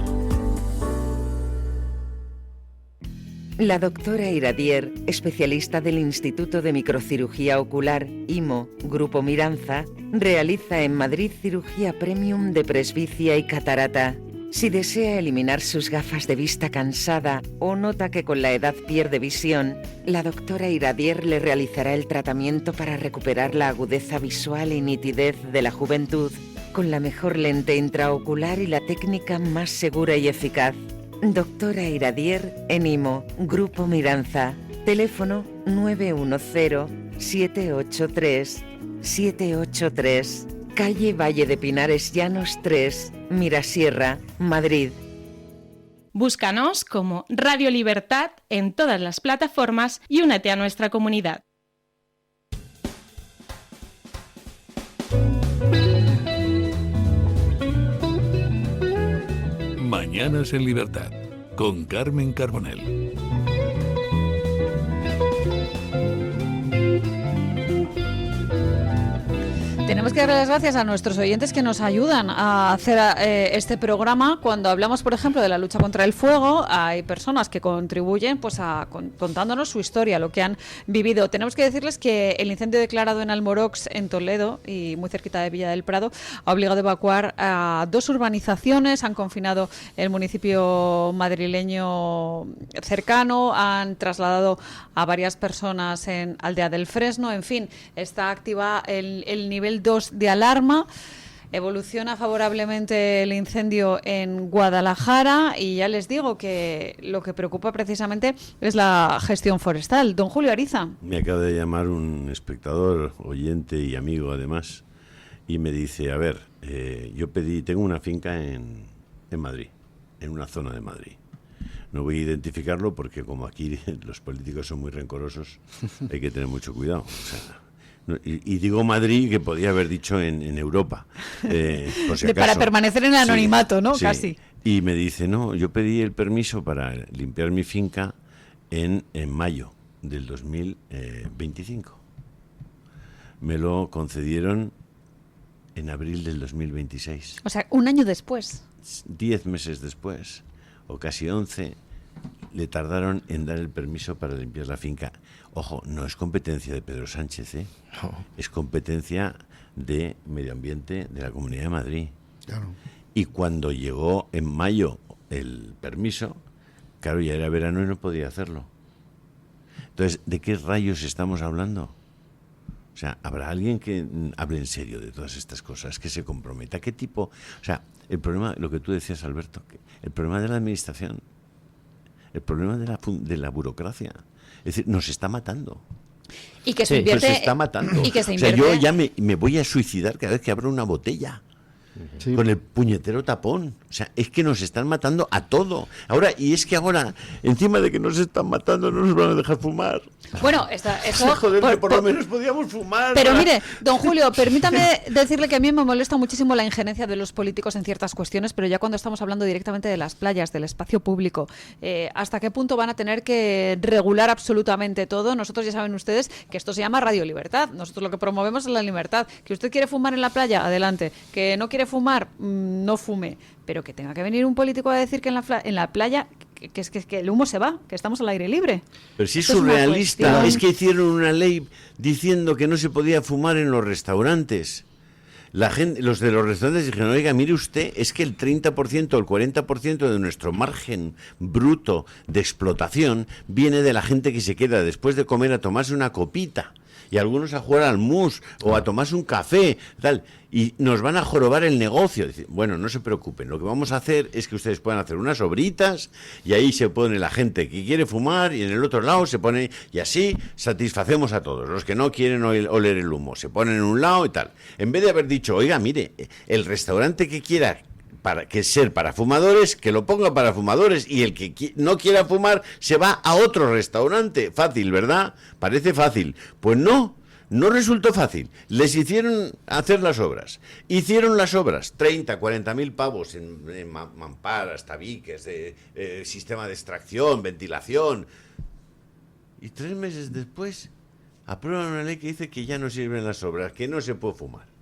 La doctora Iradier, especialista del Instituto de Microcirugía Ocular, IMO, Grupo Miranza, realiza en Madrid cirugía premium de presbicia y catarata. Si desea eliminar sus gafas de vista cansada o nota que con la edad pierde visión, la doctora Iradier le realizará el tratamiento para recuperar la agudeza visual y nitidez de la juventud con la mejor lente intraocular y la técnica más segura y eficaz. Doctora Iradier en IMO, Grupo Miranza. Teléfono 910-783-783. Calle Valle de Pinares Llanos 3, Mirasierra, Madrid. Búscanos como Radio Libertad en todas las plataformas y únete a nuestra comunidad. Mañanas en Libertad, con Carmen Carbonell. Tenemos que darle las gracias a nuestros oyentes que nos ayudan a hacer este programa. Cuando hablamos, por ejemplo, de la lucha contra el fuego, hay personas que contribuyen pues contándonos su historia, lo que han vivido. Tenemos que decirles que el incendio declarado en Almorox, en Toledo, y muy cerquita de Villa del Prado, ha obligado a evacuar a 2 urbanizaciones, han confinado el municipio madrileño cercano, han trasladado a varias personas en Aldea del Fresno. En fin, está activa el nivel 2 de alarma. Evoluciona favorablemente el incendio en Guadalajara y ya les digo que lo que preocupa precisamente es la gestión forestal. Don Julio Ariza. Me acaba de llamar un espectador, oyente y amigo además, y me dice, a ver, tengo una finca en Madrid, en una zona de Madrid. No voy a identificarlo porque como aquí los políticos son muy rencorosos, hay que tener mucho cuidado. O sea, y digo Madrid, que podía haber dicho en Europa, por si acaso. Para permanecer en el anonimato, sí, ¿no? Sí. Casi. Y me dice, no, yo pedí el permiso para limpiar mi finca en mayo del 2025. Me lo concedieron en abril del 2026. O sea, un año después. 10 meses después, o casi 11, le tardaron en dar el permiso para limpiar la finca. Ojo, no es competencia de Pedro Sánchez, ¿eh? No. Es competencia de Medio Ambiente de la Comunidad de Madrid. Claro. Y cuando llegó en mayo el permiso, claro, ya era verano y no podía hacerlo. Entonces, ¿de qué rayos estamos hablando? O sea, ¿habrá alguien que hable en serio de todas estas cosas, que se comprometa? ¿Qué tipo? O sea, el problema, lo que tú decías, Alberto, el problema de la administración, el problema de la burocracia, es decir, nos está matando. Y que se invierte, nos está matando. Y que se invierte. O sea, yo ya me voy a suicidar cada vez que abro una botella. Sí. Con el puñetero tapón. O sea, es que nos están matando a todo. Ahora, encima de que nos están matando, no nos van a dejar fumar. Bueno, eso... Joder, que por lo menos podíamos fumar. Pero mire, don Julio, permítame decirle que a mí me molesta muchísimo la injerencia de los políticos en ciertas cuestiones, pero ya cuando estamos hablando directamente de las playas, del espacio público, ¿hasta qué punto van a tener que regular absolutamente todo? Nosotros ya saben ustedes que esto se llama Radio Libertad. Nosotros lo que promovemos es la libertad. Que usted quiere fumar en la playa, adelante. Que no quiere fumar, no fume, pero que tenga que venir un político a decir que en la playa que el humo se va, que estamos al aire libre. Pero si es surrealista, es que hicieron una ley diciendo que no se podía fumar en los restaurantes. La gente, los de los restaurantes dijeron, oiga, mire usted, es que el 30% o el 40% de nuestro margen bruto de explotación viene de la gente que se queda después de comer a tomarse una copita. Y algunos a jugar al mus o a tomarse un café, tal, y nos van a jorobar el negocio. Bueno, no se preocupen, lo que vamos a hacer es que ustedes puedan hacer unas obritas y ahí se pone la gente que quiere fumar y en el otro lado se pone, y así satisfacemos a todos. Los que no quieren oler el humo se ponen en un lado y tal. En vez de haber dicho, oiga, mire, el restaurante que quiera ser para fumadores, que lo ponga para fumadores, y el que no quiera fumar se va a otro restaurante. Fácil, ¿verdad? Parece fácil. Pues no resultó fácil. Les hicieron hacer las obras. Hicieron las obras, 30, 40.000 pavos en mamparas, tabiques, sistema de extracción, ventilación. Y 3 meses después aprueban una ley que dice que ya no sirven las obras, que no se puede fumar.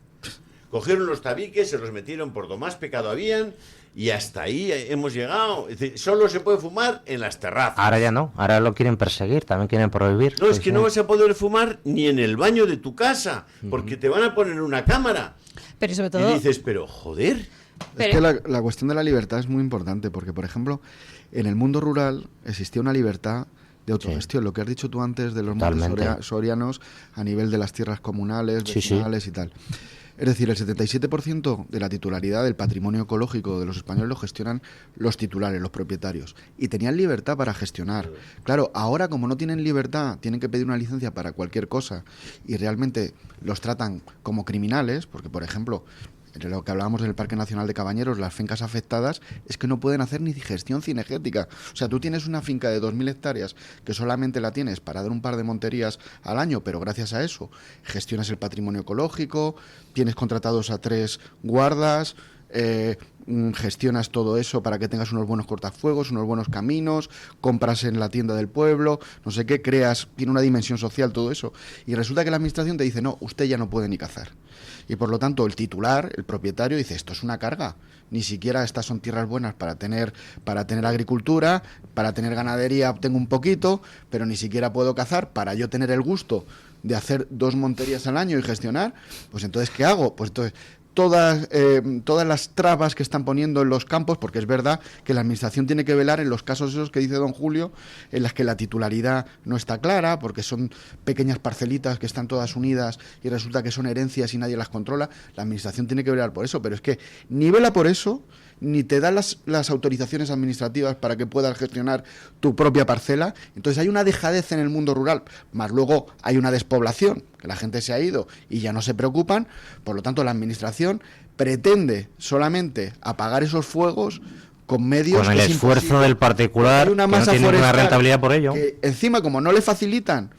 Cogieron los tabiques, se los metieron por donde más pecado habían y hasta ahí hemos llegado. Es decir, solo se puede fumar en las terrazas. Ahora ya no, ahora lo quieren perseguir, también quieren prohibir. No, es que no vas a poder fumar ni en el baño de tu casa, porque te van a poner una cámara. Pero sobre todo... Y dices, pero joder... Es que la cuestión de la libertad es muy importante, porque, por ejemplo, en el mundo rural existía una libertad de autogestión, lo que has dicho tú antes de los montes sorianos a nivel de las tierras comunales, vecinales y tal. Es decir, el 77% de la titularidad del patrimonio ecológico de los españoles lo gestionan los titulares, los propietarios. Y tenían libertad para gestionar. Claro, ahora como no tienen libertad, tienen que pedir una licencia para cualquier cosa y realmente los tratan como criminales, porque, por ejemplo, de lo que hablábamos del Parque Nacional de Cabañeros, las fincas afectadas, es que no pueden hacer ni gestión cinegética. O sea, tú tienes una finca de 2.000 hectáreas que solamente la tienes para dar un par de monterías al año, pero gracias a eso gestionas el patrimonio ecológico, tienes contratados a 3 guardas, gestionas todo eso para que tengas unos buenos cortafuegos, unos buenos caminos, compras en la tienda del pueblo, no sé qué, tiene una dimensión social todo eso. Y resulta que la administración te dice, no, usted ya no puede ni cazar. Y por lo tanto el titular, el propietario, dice, esto es una carga. Ni siquiera estas son tierras buenas para tener agricultura, para tener ganadería tengo un poquito, pero ni siquiera puedo cazar para yo tener el gusto de hacer 2 monterías al año y gestionar. Pues entonces, ¿qué hago? Pues entonces todas las trabas que están poniendo en los campos, porque es verdad que la administración tiene que velar en los casos esos que dice don Julio, en las que la titularidad no está clara, porque son pequeñas parcelitas que están todas unidas y resulta que son herencias y nadie las controla. La administración tiene que velar por eso, pero es que ni vela por eso, ni te da las autorizaciones administrativas para que puedas gestionar tu propia parcela. Entonces hay una dejadez en el mundo rural, más luego hay una despoblación, que la gente se ha ido y ya no se preocupan. Por lo tanto, la administración pretende solamente apagar esos fuegos con medios... Con el esfuerzo del particular, una masa que no tiene una rentabilidad por ello. Que encima, como no le facilitan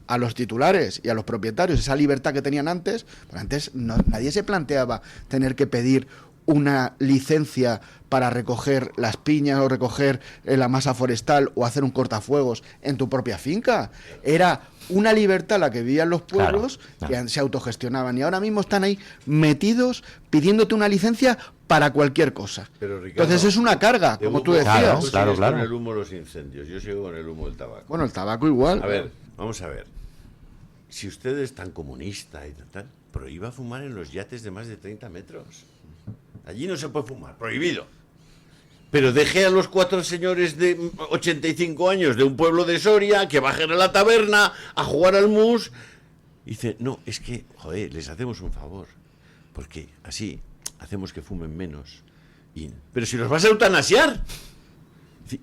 a los titulares y a los propietarios esa libertad que tenían antes, pues antes nadie se planteaba tener que pedir una licencia para recoger las piñas o recoger la masa forestal o hacer un cortafuegos en tu propia finca. Era una libertad la que vivían los pueblos, que se autogestionaban, y ahora mismo están ahí metidos pidiéndote una licencia para cualquier cosa. Pero, Ricardo, entonces es una carga, como tú decías. Claro. Con el humo los incendios, yo sigo con el humo del tabaco. Bueno, el tabaco igual. A ver, vamos a ver. Si usted es tan comunista y tal, prohíba fumar en los yates de más de 30 metros. Allí no se puede fumar, prohibido. Pero deje a los 4 señores de 85 años de un pueblo de Soria que bajen a la taberna a jugar al mus. Y dice, no, es que, joder, les hacemos un favor. Porque así hacemos que fumen menos. Pero si los vas a eutanasiar.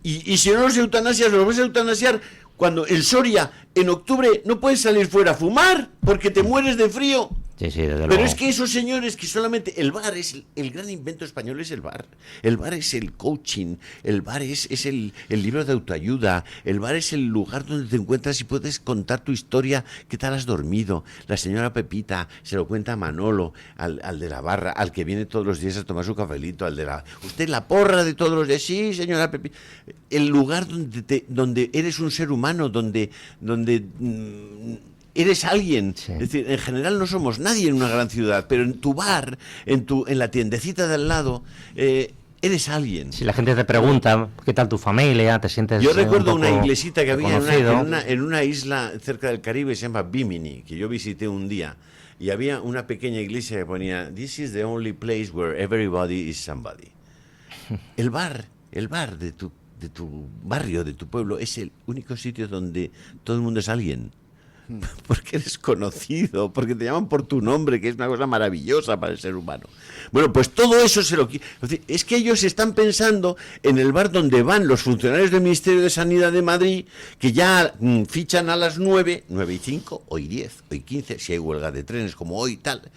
Y si no los eutanasias, los vas a eutanasiar cuando el Soria en octubre no puedes salir fuera a fumar porque te mueres de frío. Sí, desde Pero luego. es que esos señores que solamente... El bar es... El gran invento español es el bar. El bar es el coaching. El bar es el libro de autoayuda. El bar es el lugar donde te encuentras y puedes contar tu historia. ¿Qué tal has dormido? La señora Pepita se lo cuenta a Manolo, al de la barra, al que viene todos los días a tomar su cafelito, al de la... Usted la porra de todos los días. Sí, señora Pepita. El lugar donde eres un ser humano, donde eres alguien. Sí. Es decir, en general no somos nadie en una gran ciudad, pero en tu bar, en la tiendecita de al lado, eres alguien. Si la gente te pregunta, ¿qué tal tu familia? ¿Te sientes Yo recuerdo un poco una iglesita que había conocido? en una isla cerca del Caribe, se llama Bimini, que yo visité un día, y había una pequeña iglesia que ponía, "This is the only place where everybody is somebody". El bar de tu barrio, de tu pueblo, es el único sitio donde todo el mundo es alguien. Porque eres conocido, porque te llaman por tu nombre, que es una cosa maravillosa para el ser humano. Bueno, pues todo eso es que ellos están pensando en el bar donde van los funcionarios del Ministerio de Sanidad de Madrid, que ya fichan a las 9, 9:05, hoy 10, hoy 15, si hay huelga de trenes como hoy y tal.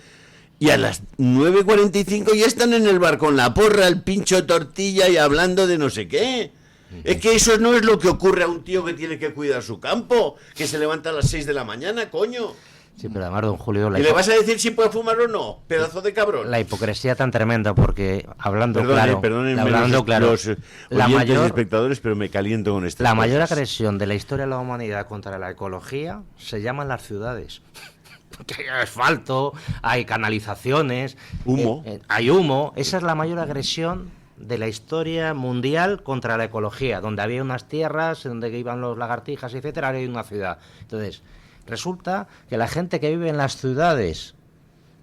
Y a las 9:45 ya están en el bar con la porra, el pincho de tortilla y hablando de no sé qué. Es que eso no es lo que ocurre a un tío que tiene que cuidar su campo, que se levanta a las 6 de la mañana, coño. Sí, pero además, don Julio... ¿Y le vas a decir si puede fumar o no? Pedazo de cabrón. La hipocresía tan tremenda, porque hablando Perdónenme los espectadores, pero me caliento con estas La cosas. mayor agresión de la historia de la humanidad contra la ecología se llaman las ciudades. Porque hay asfalto, hay canalizaciones... Humo. Hay humo. Esa es la mayor agresión de la historia mundial contra la ecología, donde había unas tierras, donde iban los lagartijas, etcétera, ahora hay una ciudad. Entonces, resulta que la gente que vive en las ciudades,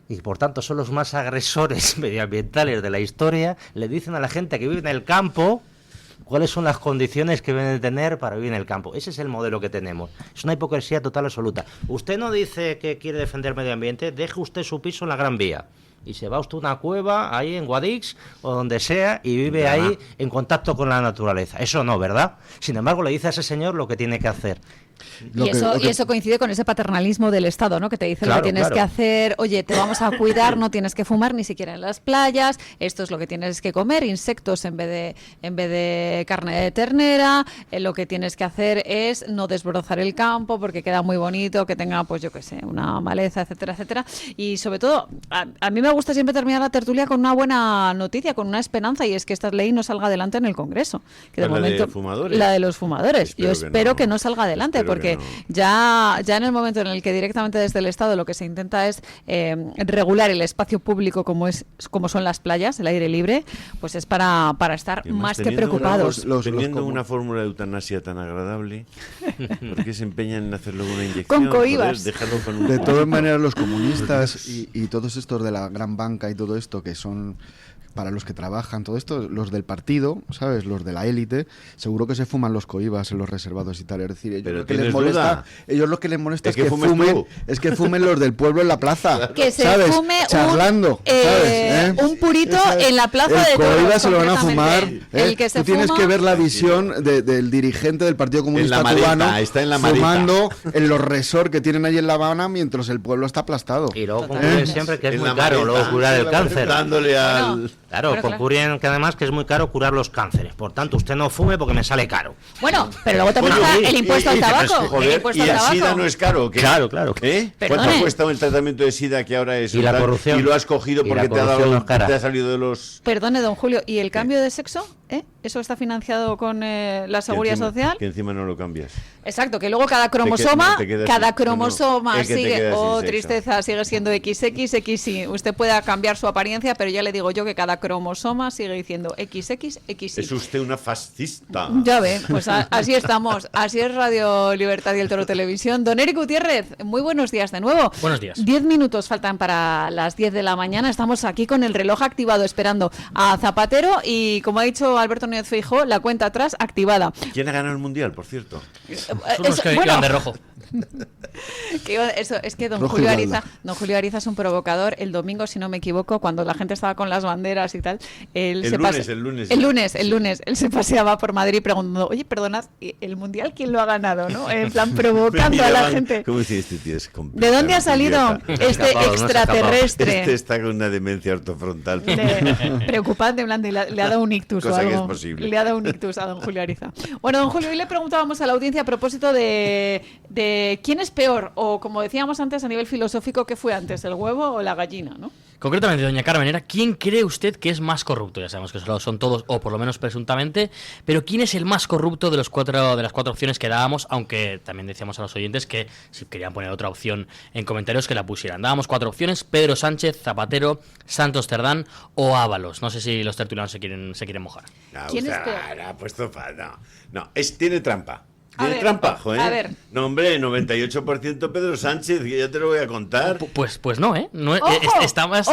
y por tanto son los más agresores medioambientales de la historia, le dicen a la gente que vive en el campo cuáles son las condiciones que deben de tener para vivir en el campo. Ese es el modelo que tenemos. Es una hipocresía total absoluta. Usted no dice que quiere defender el medio ambiente, deje usted su piso en la Gran Vía y se va usted a una cueva ahí en Guadix o donde sea y vive ahí en contacto con la naturaleza. Eso no, ¿verdad? Sin embargo, le dice a ese señor lo que tiene que hacer. Y eso coincide con ese paternalismo del Estado, ¿no? Que te dice lo que tienes que hacer, oye, te vamos a cuidar, no tienes que fumar ni siquiera en las playas, esto es lo que tienes que comer, insectos en vez de carne de ternera, lo que tienes que hacer es no desbrozar el campo porque queda muy bonito, que tenga, pues yo qué sé, una maleza, etcétera, etcétera. Y sobre todo, a mí me gusta siempre terminar la tertulia con una buena noticia, con una esperanza, y es que esta ley no salga adelante en el Congreso. Que de momento, la de los fumadores. Yo espero que no salga adelante, porque ya en el momento en el que directamente desde el Estado lo que se intenta es regular el espacio público como son las playas, el aire libre, pues es para estar más que preocupados. Teniendo una fórmula de eutanasia tan agradable, ¿por qué se empeñan en hacerlo con una inyección? Con coibas. De todas maneras, los comunistas y todos estos de la gran banca y todo esto, que son para los que trabajan, todo esto, los del partido, ¿sabes? Los de la élite, seguro que se fuman los coibas en los reservados y tal. Es decir, ellos lo que les molesta es que fumen los del pueblo en la plaza. Que se ¿sabes? fume charlando, un purito en la plaza de toros. El coiba se lo van a fumar. El que se Tú tienes que ver la visión del dirigente del Partido Comunista Cubano está en la fumando en los resorts que tienen ahí en La Habana mientras el pueblo está aplastado. Y luego concluyen siempre que es muy caro luego curar el cáncer. Dándole al... Claro, concluyen que además que es muy caro curar los cánceres. Por tanto, usted no fume porque me sale caro. Bueno, pero luego también está el impuesto al tabaco. ¿Y el SIDA no es caro? ¿Qué? Claro. ¿Qué? ¿Cuánto ha costado el tratamiento de SIDA que ahora es? Y la corrupción. Y lo has cogido porque te ha salido de los... Perdone, don Julio, ¿y el cambio de sexo? ¿Eso está financiado con la Seguridad Social? Que encima no lo cambias. Exacto, que luego cada cromosoma sigue, tristeza, sigue siendo XXXY. Usted pueda cambiar su apariencia, pero ya le digo yo que cada cromosoma sigue diciendo XXXY. Es usted una fascista. Ya ve, pues así estamos. Así es Radio Libertad y el Toro Televisión. Don Eric Gutiérrez, muy buenos días de nuevo. Buenos días. 10 minutos faltan para las 10 de la mañana. Estamos aquí con el reloj activado esperando a Zapatero y, como ha dicho Alberto Núñez Feijóo, la cuenta atrás activada. ¿Quién ha ganado el Mundial, por cierto? Son los que iban de rojo. Es que don Julio Ariza es un provocador. El domingo, si no me equivoco, cuando la gente estaba con las banderas y tal, el lunes él se paseaba por Madrid preguntando, oye, perdonad, ¿el Mundial quién lo ha ganado? ¿No? En plan, provocando a la gente. ¿Cómo dice este tío? ¿De dónde ha salido este extraterrestre? Este está con una demencia ortofrontal. Preocupante, en plan, le ha dado un ictus o algo. Le ha dado un ictus a don Julio Ariza. Bueno, don Julio, hoy le preguntábamos a la audiencia a propósito de quién es peor, o como decíamos antes a nivel filosófico, ¿qué fue antes, el huevo o la gallina, no? Concretamente, doña Carmen, era ¿quién cree usted que es más corrupto? Ya sabemos que son todos, o por lo menos presuntamente, pero ¿quién es el más corrupto de las cuatro opciones que dábamos? Aunque también decíamos a los oyentes que si querían poner otra opción en comentarios que la pusieran. Dábamos 4 opciones: Pedro Sánchez, Zapatero, Santos Cerdán o Ábalos. No sé si los tertulianos se quieren mojar. ¿Quién es peor? Tiene trampa. Tiene trampa, joder. A ver. No, hombre, 98% Pedro Sánchez, que ya te lo voy a contar. Pues no, ¿eh? No, ¡Ojo! Está más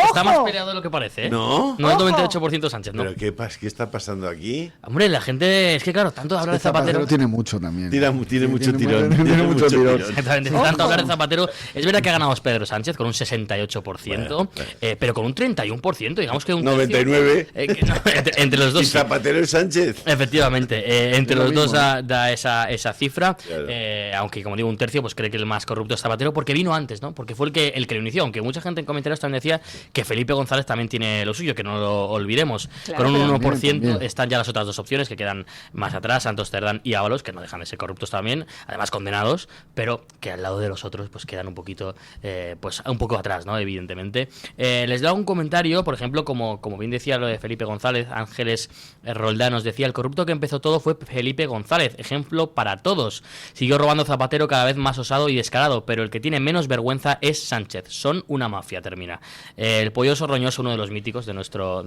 peleado de lo que parece, ¿eh? ¿No? No el 98% Sánchez, ¿no? ¿Pero qué está pasando aquí? Hombre, la gente... Es que claro, tanto hablar de Zapatero... tiene mucho también. Tiene mucho tirón. Tiene mucho tirón. Exactamente. Tanto hablar de Zapatero... Es verdad que ha ganado Pedro Sánchez con un 68%, pero con un 31%, digamos que un... 99%. Entre los dos... ¿Y Zapatero y Sánchez? Efectivamente. Entre los dos da esa cifra, claro. Aunque como digo un tercio pues cree que el más corrupto es Zapatero porque vino antes, ¿no? Porque fue el que lo inició, aunque mucha gente en comentarios también decía que Felipe González también tiene lo suyo, que no lo olvidemos. Claro, con un 1% también están ya las otras dos opciones que quedan más atrás, Santos Cerdán y Ábalos, que no dejan de ser corruptos también, además condenados, pero que al lado de los otros pues quedan un poquito pues un poco atrás, ¿no? Evidentemente. Les doy un comentario, por ejemplo, como bien decía lo de Felipe González, Ángeles Roldán nos decía: el corrupto que empezó todo fue Felipe González, ejemplo para todos. Siguió robando Zapatero cada vez más osado y descarado, pero el que tiene menos vergüenza es Sánchez. Son una mafia, termina. El polloso roñoso, uno de los míticos de nuestro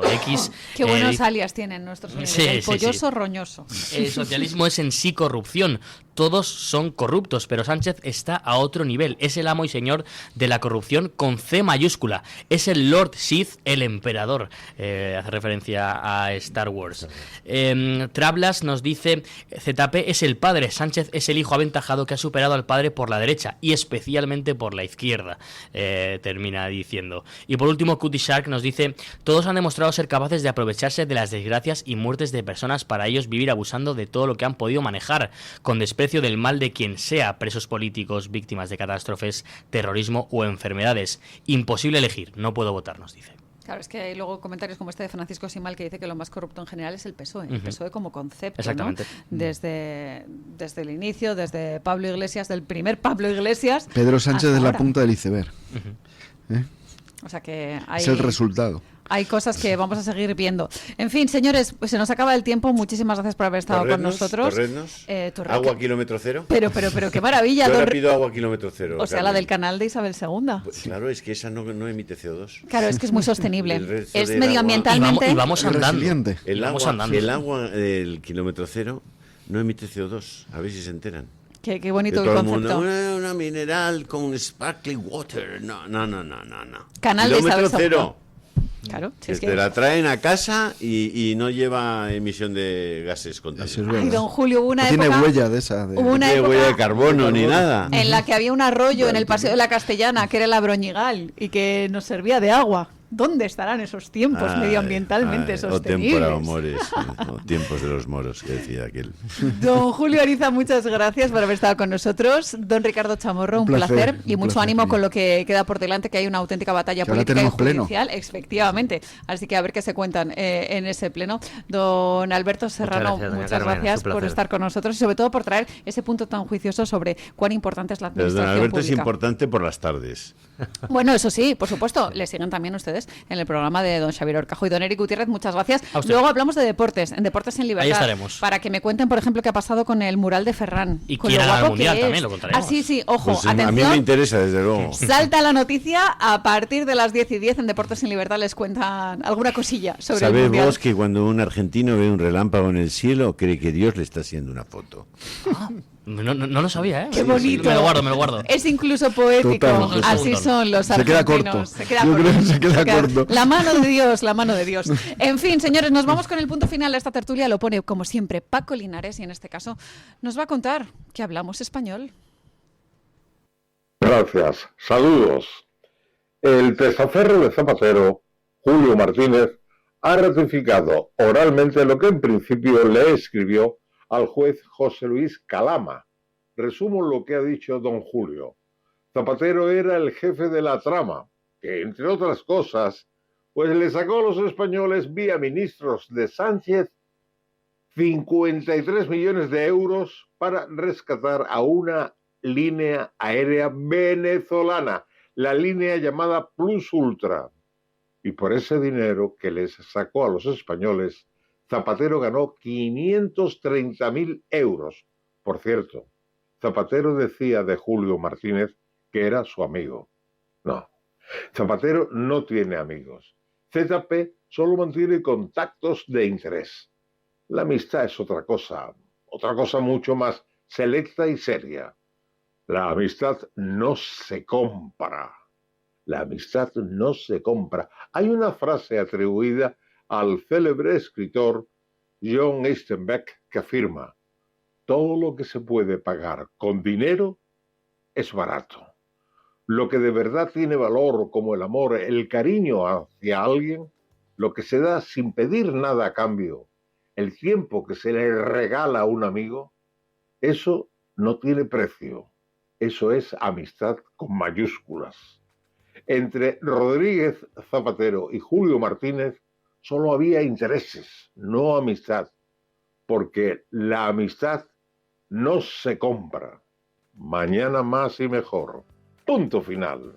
X. Qué buenos alias tienen nuestros oyentes. Sí, el polloso roñoso. El socialismo es en sí corrupción. Todos son corruptos, pero Sánchez está a otro nivel. Es el amo y señor de la corrupción con C mayúscula. Es el Lord Sith, el emperador. Hace referencia a Star Wars. Trablas nos dice: ZP es el padre, Sánchez es el hijo aventajado que ha superado al padre por la derecha y especialmente por la izquierda. Termina diciendo. Y por último, Cutie Shark nos dice: todos han demostrado ser capaces de aprovecharse de las desgracias y muertes de personas para ellos vivir abusando de todo lo que han podido manejar, con desprecio precio del mal de quien sea, presos políticos, víctimas de catástrofes, terrorismo o enfermedades. Imposible elegir, no puedo votar, nos dice. Claro, es que hay luego comentarios como este de Francisco Simal que dice que lo más corrupto en general es el PSOE, el PSOE como concepto, exactamente, ¿no? Desde el inicio, desde Pablo Iglesias, del primer Pablo Iglesias. Pedro Sánchez es la ahora. punta del iceberg. O sea que hay, es el resultado. Hay cosas que vamos a seguir viendo. En fin, señores, pues se nos acaba el tiempo. Muchísimas gracias por haber estado con nosotros. Agua kilómetro cero. Pero qué maravilla. Yo ahora pido agua kilómetro cero. O sea, la del canal de Isabel II. Pues claro, es que esa no emite CO2. Claro, es que es muy sostenible. Es medioambientalmente. Y vamos andando. El agua del kilómetro cero no emite CO2. A ver si se enteran. Qué bonito que el todo concepto. Mundo, una mineral con sparkling water. No. Canal de Isabel II. Cero. Claro, si es que te la traen a casa y no lleva emisión de gases contaminantes. Ay, don Julio, hubo una no época... tiene huella de esa. Hubo una no tiene época huella de carbono ni nada. En la que había un arroyo en el Paseo de la Castellana, que era el Abroñigal, y que nos servía de agua. ¿Dónde estarán esos tiempos medioambientalmente sostenibles? O tempora amores, o tiempos de los moros, que decía aquel. Don Julio Ariza, muchas gracias por haber estado con nosotros. Don Ricardo Chamorro, un placer y mucho ánimo con lo que queda por delante, que hay una auténtica batalla política y judicial. Efectivamente. Así que a ver qué se cuentan en ese pleno. Don Alberto Serrano, muchas gracias por estar con nosotros y sobre todo por traer ese punto tan juicioso sobre cuán importante es la administración Don Alberto pública. Es importante por las tardes. Bueno, eso sí, por supuesto. Le siguen también ustedes en el programa de don Xavier Orcajo y don Eric Gutiérrez. Muchas gracias. Luego hablamos de deportes, en Deportes en Libertad. Ahí estaremos. Para que me cuenten, por ejemplo, qué ha pasado con el mural de Ferran. Y quién era el mundial también, lo contaremos. Sí, ojo, pues atención. A mí me interesa, desde luego. Salta la noticia a partir de las 10:10 en Deportes en Libertad. Les cuentan alguna cosilla sobre el mundial. ¿Sabes vos que cuando un argentino ve un relámpago en el cielo, cree que Dios le está haciendo una foto? No lo sabía, ¿eh? Qué bonito. Me lo guardo. Es incluso poético. Total. Así son los argentinos. Se queda corto. La mano de Dios. En fin, señores, nos vamos con el punto final de esta tertulia. Lo pone, como siempre, Paco Linares y en este caso nos va a contar que hablamos español. Gracias. Saludos. El testaferro de Zapatero, Julio Martínez, ha ratificado oralmente lo que en principio le escribió al juez José Luis Calama. Resumo lo que ha dicho don Julio. Zapatero era el jefe de la trama, que entre otras cosas, pues le sacó a los españoles vía ministros de Sánchez 53 millones de euros para rescatar a una línea aérea venezolana, la línea llamada Plus Ultra. Y por ese dinero que les sacó a los españoles, Zapatero ganó 530.000 euros. Por cierto, Zapatero decía de Julio Martínez que era su amigo. No, Zapatero no tiene amigos. ZP solo mantiene contactos de interés. La amistad es otra cosa mucho más selecta y seria. La amistad no se compra. La amistad no se compra. Hay una frase atribuida al célebre escritor John Steinbeck que afirma: todo lo que se puede pagar con dinero es barato. Lo que de verdad tiene valor, como el amor, el cariño hacia alguien, lo que se da sin pedir nada a cambio, el tiempo que se le regala a un amigo, eso no tiene precio. Eso es amistad con mayúsculas. Entre Rodríguez Zapatero y Julio Martínez solo había intereses, no amistad, porque la amistad no se compra. Mañana más y mejor. Punto final.